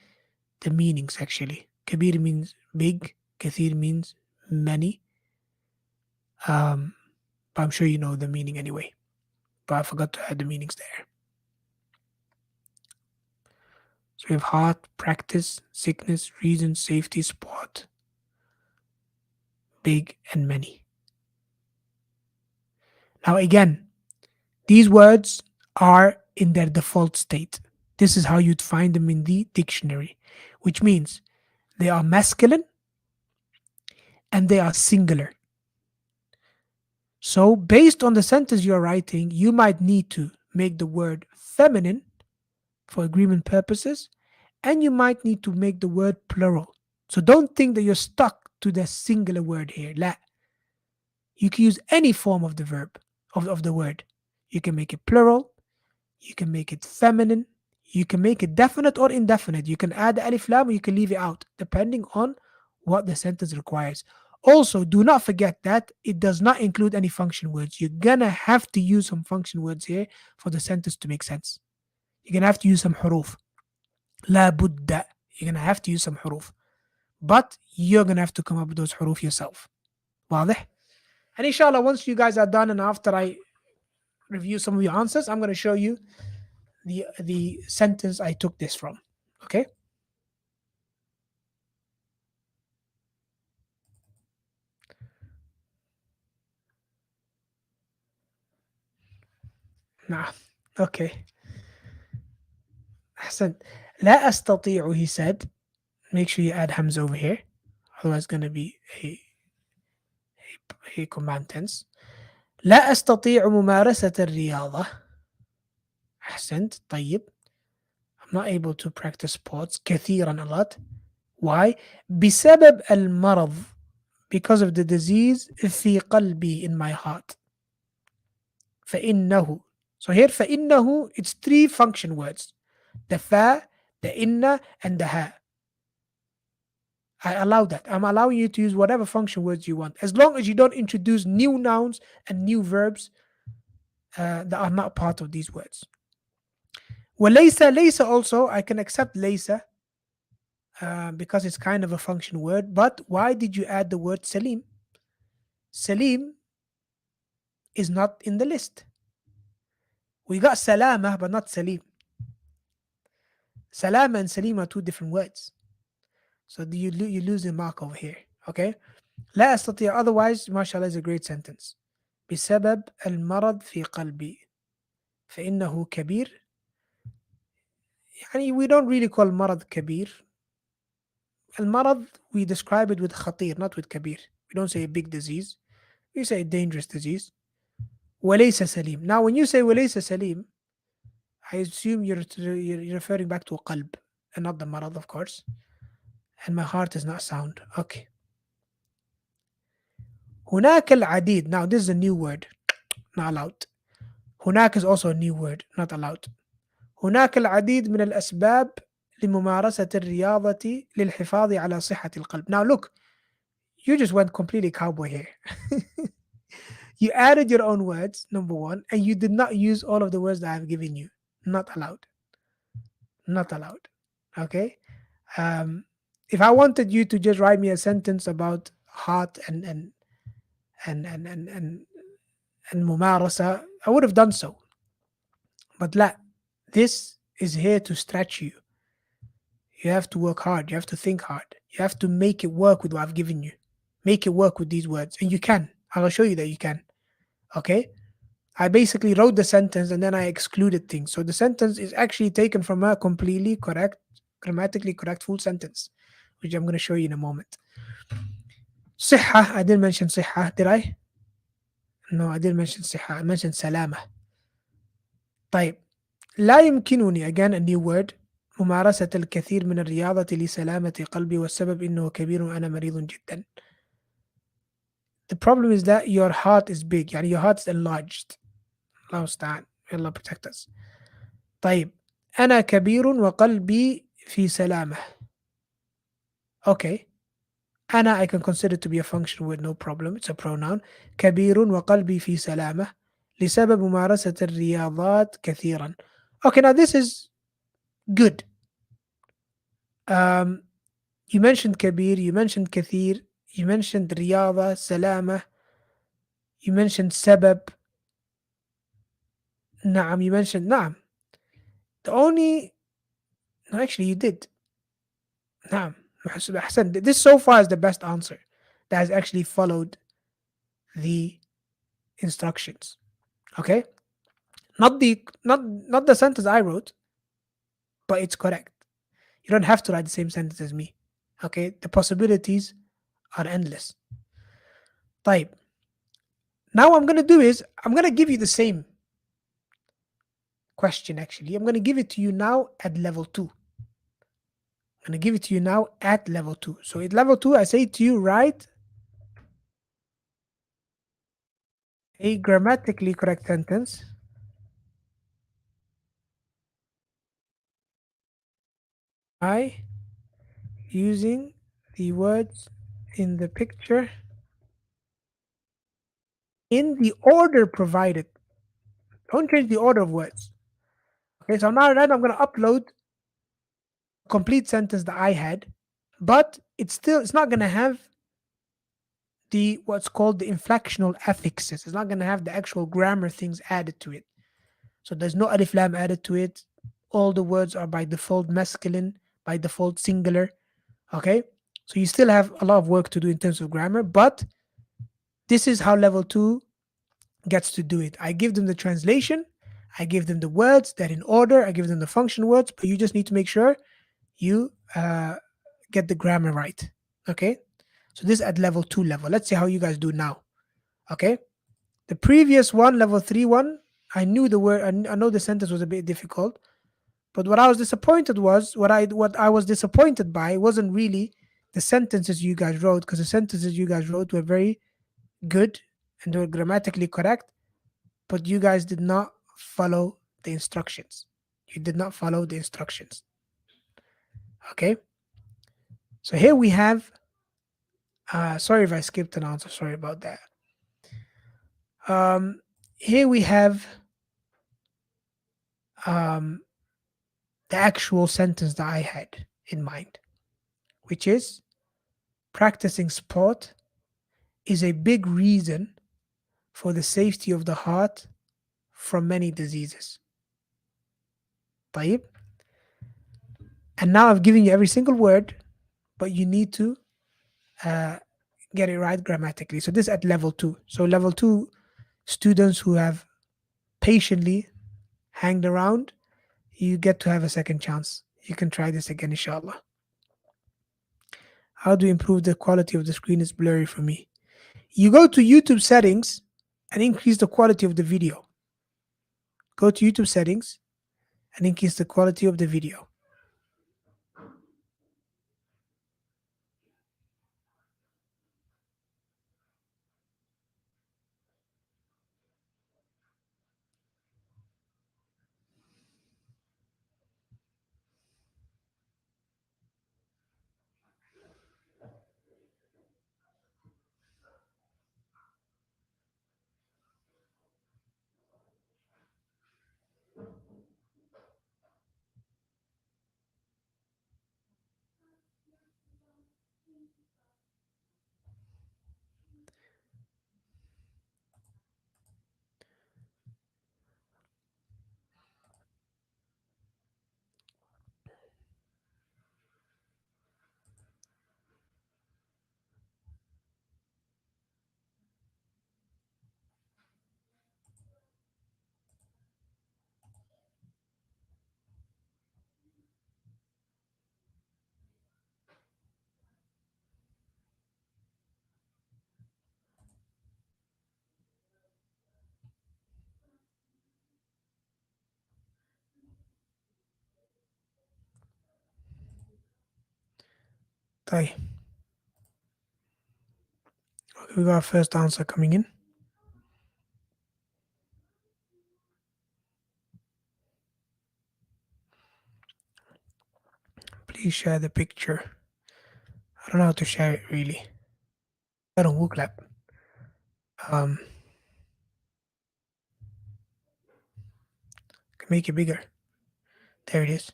meanings actually. Kabir means big, Kathir means many. But I'm sure you know the meaning anyway. But I forgot to add the meanings there. So we have heart, practice, sickness, reason, safety, sport, big, and many. Now again, these words are in their default state. This is how you'd find them in the dictionary, which means they are masculine and they are singular. So, based on the sentence you're writing, you might need to make the word feminine for agreement purposes, and you might need to make the word plural. So, don't think that you're stuck to the singular word here. La. You can use any form of the verb, of the word. You can make it plural, you can make it feminine, you can make it definite or indefinite. You can add the alif lam or you can leave it out, depending on what the sentence requires. Also, do not forget that it does not include any function words. You're gonna have to use some function words here for the sentence to make sense. You're gonna have to use some huruf. La budda. You're gonna have to use some huruf. But you're gonna have to come up with those huruf yourself. واضح? And inshallah, once you guys are done and after I review some of your answers, I'm gonna show you the sentence I took this from. Okay? Nah. Okay. Hassan. لا أستطيع, he said. Make sure you add Hamza over here. Otherwise, it's going to be a command tense. لا أستطيع ممارسة الرياضة. أحسنت. طيب. I'm not able to practice sports كثيرا a lot. Why? بسبب المرض. because of the disease في قلبي, in my heart. فإنه. So here فإنه, it's three function words. The fa, the inna, and the ha. I allow that. I'm allowing you to use whatever function words you want, as long as you don't introduce new nouns and new verbs that are not part of these words. وليس, ليس also, I can accept ليس because it's kind of a function word. But why did you add the word Salim? Salim is not in the list. We got Salama, but not Salim. Salama and Salim are two different words. So you lose the mark over here. Okay. لا أستطيع, otherwise mashallah is a great sentence. بسبب المرض في قلبي فإنه كبير. يعني we don't really call مرض كبير. المرض, we describe it with خطير, not with كبير. We don't say a big disease. We say a dangerous disease. وليس سليم. Now when you say وليس سليم, I assume you're referring back to قلب and not the مرض, of course. And my heart is not sound. Okay. هناك العديد. Now this is a new word. Not allowed. هناك is also a new word. Not allowed. هناك العديد من الأسباب لممارسة الرياضة للحفاظ على صحة القلب. Now look, you just went completely cowboy here. You added your own words, number one, and you did not use all of the words that I've given you. Not allowed. Not allowed. Okay? If I wanted you to just write me a sentence about heart and mumarasa, I would have done so. But la, this is here to stretch you. You have to work hard. You have to think hard. You have to make it work with what I've given you. Make it work with these words. And you can. I'll show you that you can. Okay? I basically wrote the sentence and then I excluded things. So the sentence is actually taken from a completely correct, grammatically correct full sentence, which I'm going to show you in a moment. صحة, I didn't mention صحة, did I? No, I didn't mention صحة. I mentioned سلامة. طيب. لا يمكنني, again a new word, ممارسة الكثير من الرياضة لسلامة قلبي والسبب إنه كبير وأنا مريض جدا. The problem is that your heart is big, يعني your heart is enlarged. الله المستعان. Allah protect us. طيب. أنا كبير وقلبي في سلامة. Okay. أنا, I can consider it to be a function word, no problem. It's a pronoun. كبير وقلبي في سلامة لسبب ممارسة الرياضات كثيرا. Okay, now this is good. You mentioned كبير, you mentioned كثير, you mentioned رياضة, سلامة, you mentioned سبب. نعم, you mentioned نعم. The only, no, actually you did. نعم. أحسن. This so far is the best answer that has actually followed the instructions. Okay? Not the sentence I wrote, but it's correct. You don't have to write the same sentence as me. Okay? The possibilities are endless. طيب. Now what I'm going to do is, I'm going to give you the same question actually. I'm going to give it to you now at level 2. I'm going to give it to you now at level 2. So at level 2, I say to you, write a grammatically correct sentence by using the words in the picture in the order provided. Don't change the order of words. Okay, so now I'm going to upload a complete sentence that I had, but it's not going to have the what's called the inflectional affixes. It's not going to have the actual grammar things added to it. So there's no alif lam added to it. All the words are by default masculine, by default singular. Okay, so you still have a lot of work to do in terms of grammar, but this is how level 2 gets to do it. I give them the translation, I give them the words that in order, I give them the function words, but you just need to make sure you get the grammar right. Okay, so this is at level 2 level. Let's see how you guys do now. Okay, the previous one, level 3 one, I knew the word, I know the sentence was a bit difficult, but what I was disappointed was what I was disappointed by wasn't really the sentences you guys wrote, because the sentences you guys wrote were very good and they were grammatically correct, but you guys did not follow the instructions. You did not follow the instructions. Okay. So here we have, sorry if I skipped an answer. Sorry about that. Um, Here we have um, the actual sentence that I had in mind, which is practicing sport is a big reason for the safety of the heart from many diseases. طيب. And now I've given you every single word, but you need to uh, get it right grammatically. So this is at level 2. So level 2 students who have patiently hanged around, you get to have a second chance. You can try this again, inshallah. How to improve the quality of the screen is blurry for me. You go to YouTube settings and increase the quality of the video. Go to YouTube settings and increase the quality of the video. طيب. We got our first answer coming in. Please share the picture. I don't know how to share it really. I don't work lab. Can make it bigger. There it is.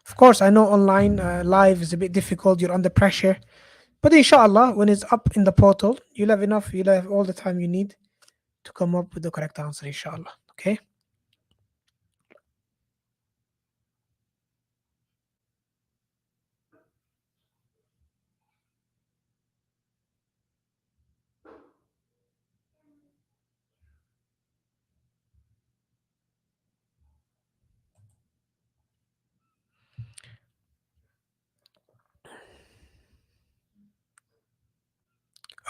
Of course, I know online live is a bit difficult. You're under pressure, but inshallah, when it's up in the portal, you'll have enough. You'll have all the time you need to come up with the correct answer. Inshallah. Okay.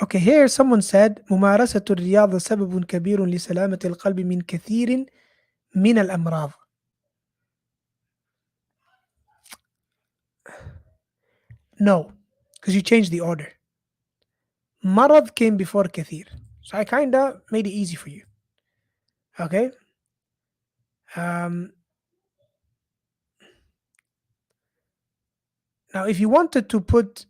Okay, here someone said ممارسة الرياضة سبب كبير لسلامة القلب من كثير من الأمراض. No, because you changed the order. مرض came before كثير. So I kinda made it easy for you. Okay. Now if you wanted to put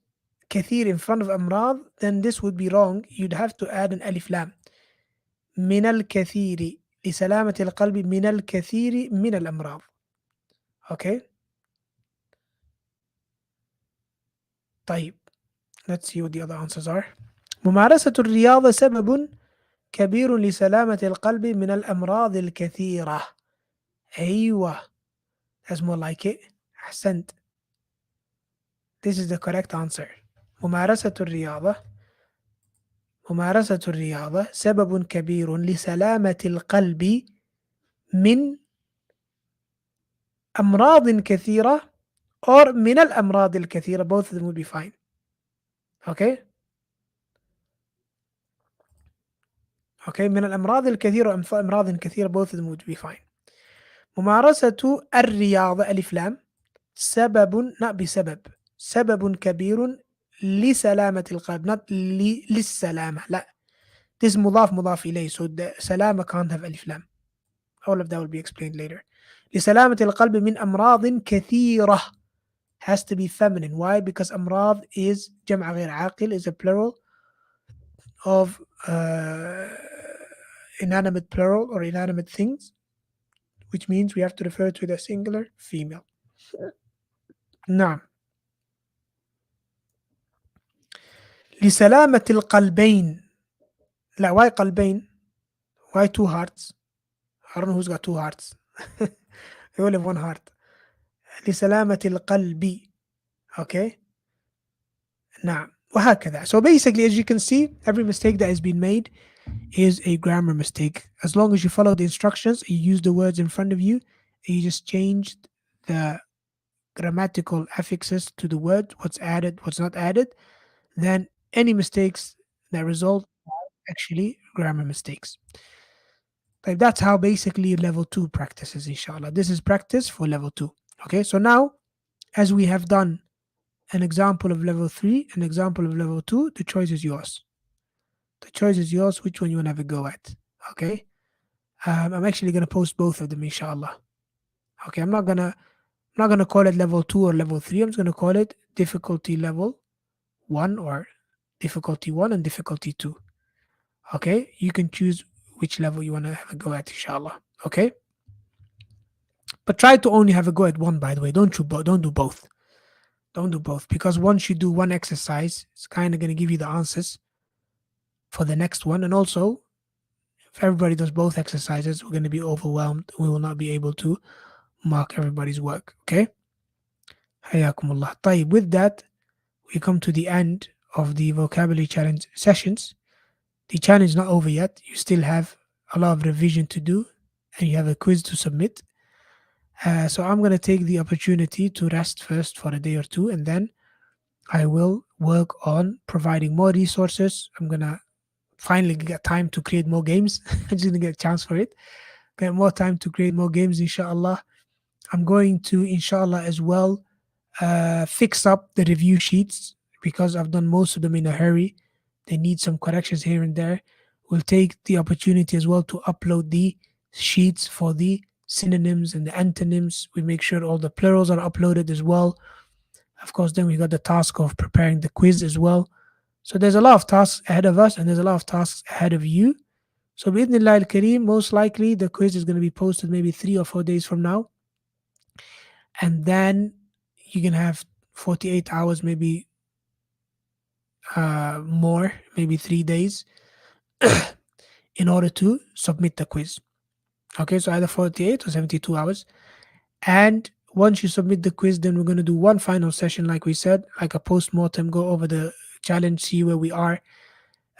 كثير in front of أمراض, then this would be wrong. You'd have to add an ألف لام. من الكثير لسلامة القلب من الكثير من الأمراض. Okay. طيب. Let's see what the other answers are. ممارسة الرياضة سبب كبير لسلامة القلب من الأمراض الكثيرة. أيوة. That's more like it. أحسنت. This is the correct answer. ممارسة الرياضة سبب كبير لسلامة القلب من أمراض كثيرة or من الأمراض الكثيرة. Both of them would be fine. Okay. Okay. من الأمراض الكثيرة أمراض كثيرة. Both of them would be fine. ممارسة الرياضة ألف لام سبب not بسبب. سبب كبير لسلامة القلب, not للسلامة. لا, this مضاف مضاف إليه, so the سلامة can't have ألف لام. All of that will be explained later. لسلامة القلب من أمراض كثيرة, has to be feminine. Why? Because أمراض is جمع غير عاقل, is a plural of inanimate plural or inanimate things, which means we have to refer to the singular female. نعم. لسلامة القلبين. لا, why قلبين? Why two hearts? I don't know who's got two hearts. We all have one heart. لسلامة القلب. Okay. نعم. وهكذا. So basically, as you can see, every mistake that has been made is a grammar mistake. As long as you follow the instructions, you use the words in front of you, and you just changed the grammatical affixes to the word, what's added, what's not added, then any mistakes that result are actually grammar mistakes. Like that's how basically level 2 practices, inshallah. This is practice for level 2. Okay, so now as we have done an example of level 3, an example of level 2, the choice is yours. The choice is yours, which one you want to have a go at. Okay, I'm actually going to post both of them, inshallah. Okay, I'm not gonna call it level 2 or level 3. I'm just gonna call it difficulty level 1 or difficulty 1 and difficulty 2. Okay, you can choose which level you want to have a go at, inshallah. Okay, but try to only have a go at one, by the way. Don't do both. Don't do both, because once you do one exercise, it's kind of going to give you the answers for the next one. And also, if everybody does both exercises, we're going to be overwhelmed. We will not be able to mark everybody's work. Okay, hayakumullah. طيب, with that, we come to the end of the vocabulary challenge sessions. The challenge is not over yet. You still have a lot of revision to do, and you have a quiz to submit. So I'm going to take the opportunity to rest first for a day or two, and then I will work on providing more resources. I'm going to finally get time to create more games. I just didn't get a chance for it. Get more time to create more games, inshallah. I'm going to, inshallah, as well, fix up the review sheets because I've done most of them in a hurry. They need some corrections here and there. We'll take the opportunity as well to upload the sheets for the synonyms and the antonyms. We make sure all the plurals are uploaded as well. Of course, then we got the task of preparing the quiz as well. So there's a lot of tasks ahead of us, and there's a lot of tasks ahead of you. So bi'idhnillah al-kareem, most likely the quiz is going to be posted maybe 3 or 4 days from now. And then you can have 48 hours, maybe more, maybe 3 days in order to submit the quiz. Okay, so either 48 or 72 hours. And once you submit the quiz, then we're going to do one final session, like we said, like a post-mortem, go over the challenge, see where we are,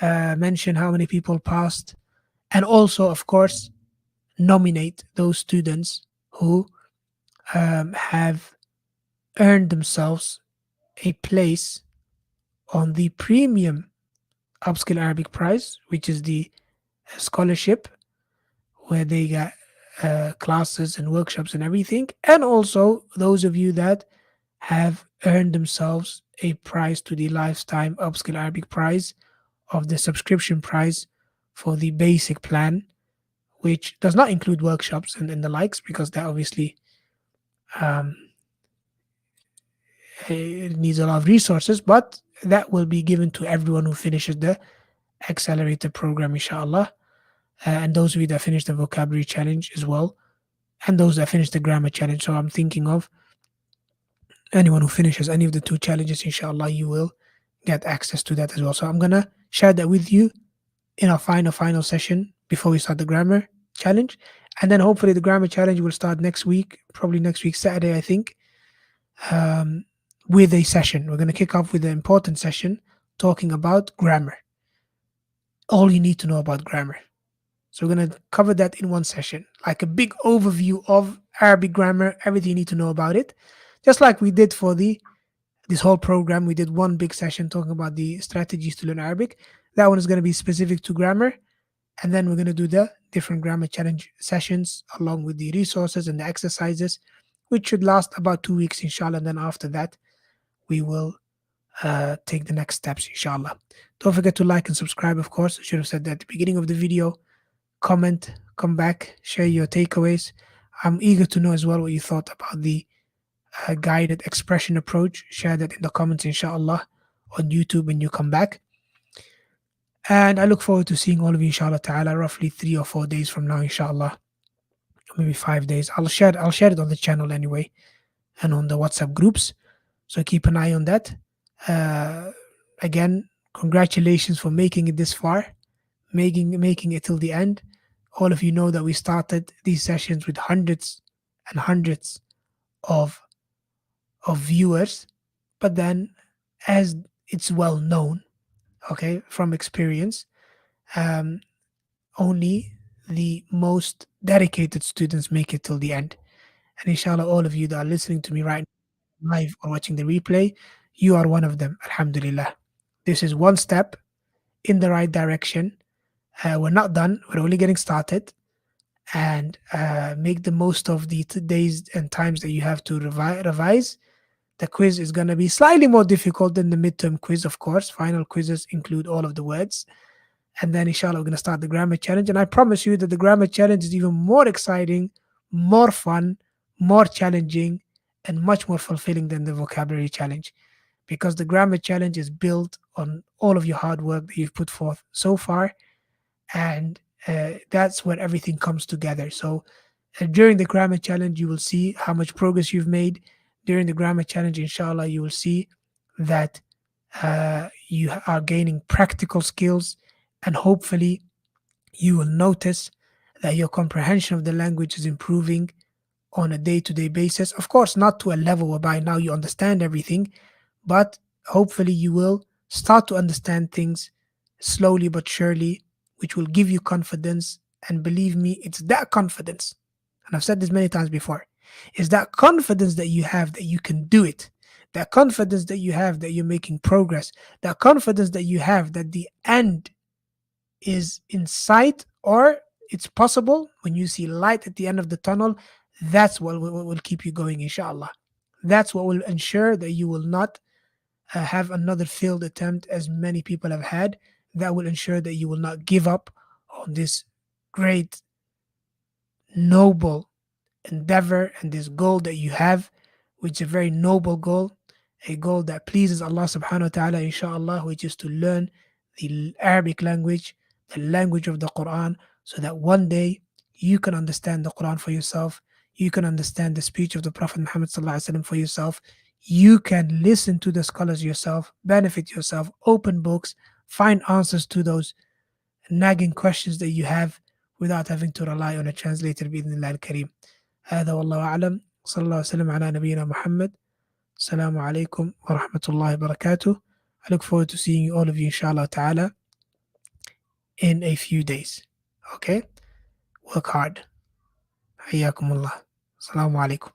mention how many people passed, and also, of course, nominate those students who have earned themselves a place on the premium Upskill Arabic prize, which is the scholarship where they get classes and workshops and everything, and also those of you that have earned themselves a prize to the lifetime Upskill Arabic prize of the subscription price for the basic plan, which does not include workshops and the likes, because that obviously um, it needs a lot of resources, but that will be given to everyone who finishes the Accelerator program, inshallah. And those of you that finish the vocabulary challenge as well, and those that finish the grammar challenge. So I'm thinking of anyone who finishes any of the two challenges, inshallah, you will get access to that as well. So I'm going to share that with you in our final session before we start the grammar challenge. And then hopefully the grammar challenge will start next week, probably next week, Saturday, I think, with a session. We're going to kick off with an important session talking about grammar. All you need to know about grammar. So we're going to cover that in one session, like a big overview of Arabic grammar, everything you need to know about it. Just like we did for this whole program, we did one big session talking about the strategies to learn Arabic. That one is going to be specific to grammar. And then we're going to do the different grammar challenge sessions along with the resources and the exercises, which should last about 2 weeks, inshallah. And then after that, we will take the next steps, inshallah. Don't forget to like and subscribe, of course. I should have said that at the beginning of the video. Comment, come back, share your takeaways. I'm eager to know as well what you thought about the guided expression approach. Share that in the comments, inshallah, on YouTube when you come back. And I look forward to seeing all of you, inshallah ta'ala, roughly 3 or 4 days from now, inshallah. Maybe 5 days. I'll share it on the channel anyway and on the WhatsApp groups. So keep an eye on that. Uh, Again, congratulations for making it this far, making it till the end. All of you know that we started these sessions with hundreds and hundreds of viewers, but then, as it's well known, okay, from experience, um, only the most dedicated students make it till the end. And inshallah, all of you that are listening to me right now, live or watching the replay, you are one of them. Alhamdulillah. This is one step in the right direction. We're not done. We're only getting started. And make the most of the days and times that you have to revise. The quiz is going to be slightly more difficult than the midterm quiz, of course. Final quizzes include all of the words. And then, inshallah, we're going to start the grammar challenge. And I promise you that the grammar challenge is even more exciting, more fun, more challenging, and much more fulfilling than the vocabulary challenge, because the grammar challenge is built on all of your hard work that you've put forth so far. And that's where everything comes together. So during the grammar challenge, you will see how much progress you've made. During the grammar challenge, inshallah, you will see that you are gaining practical skills, and hopefully you will notice that your comprehension of the language is improving on a day-to-day basis. Of course, not to a level whereby now you understand everything, but hopefully you will start to understand things slowly but surely, which will give you confidence. And believe me, it's that confidence, and I've said this many times before, is that confidence that you have that you can do it, that confidence that you have that you're making progress, that confidence that you have that the end is in sight, or it's possible. When you see light at the end of the tunnel, that's what will keep you going, inshallah. That's what will ensure that you will not have another failed attempt as many people have had. That will ensure that you will not give up on this great, noble endeavor and this goal that you have, which is a very noble goal, a goal that pleases Allah subhanahu wa ta'ala, inshallah, which is to learn the Arabic language, the language of the Quran, so that one day you can understand the Quran for yourself, you can understand the speech of the Prophet Muhammad sallallahu alaihi wasallam for yourself, you can listen to the scholars yourself, benefit yourself, open books, find answers to those nagging questions that you have without having to rely on a translator بإذن الله الكريم. هذا والله أعلم. صلى الله وسلم على نبينا محمد. Assalamu alaikum wa rahmatullahi wa barakatuh. I look forward to seeing all of you, inshallah ta'ala, in a few days. Okay? Work hard. Hayyakumullah. Assalamu alaikum.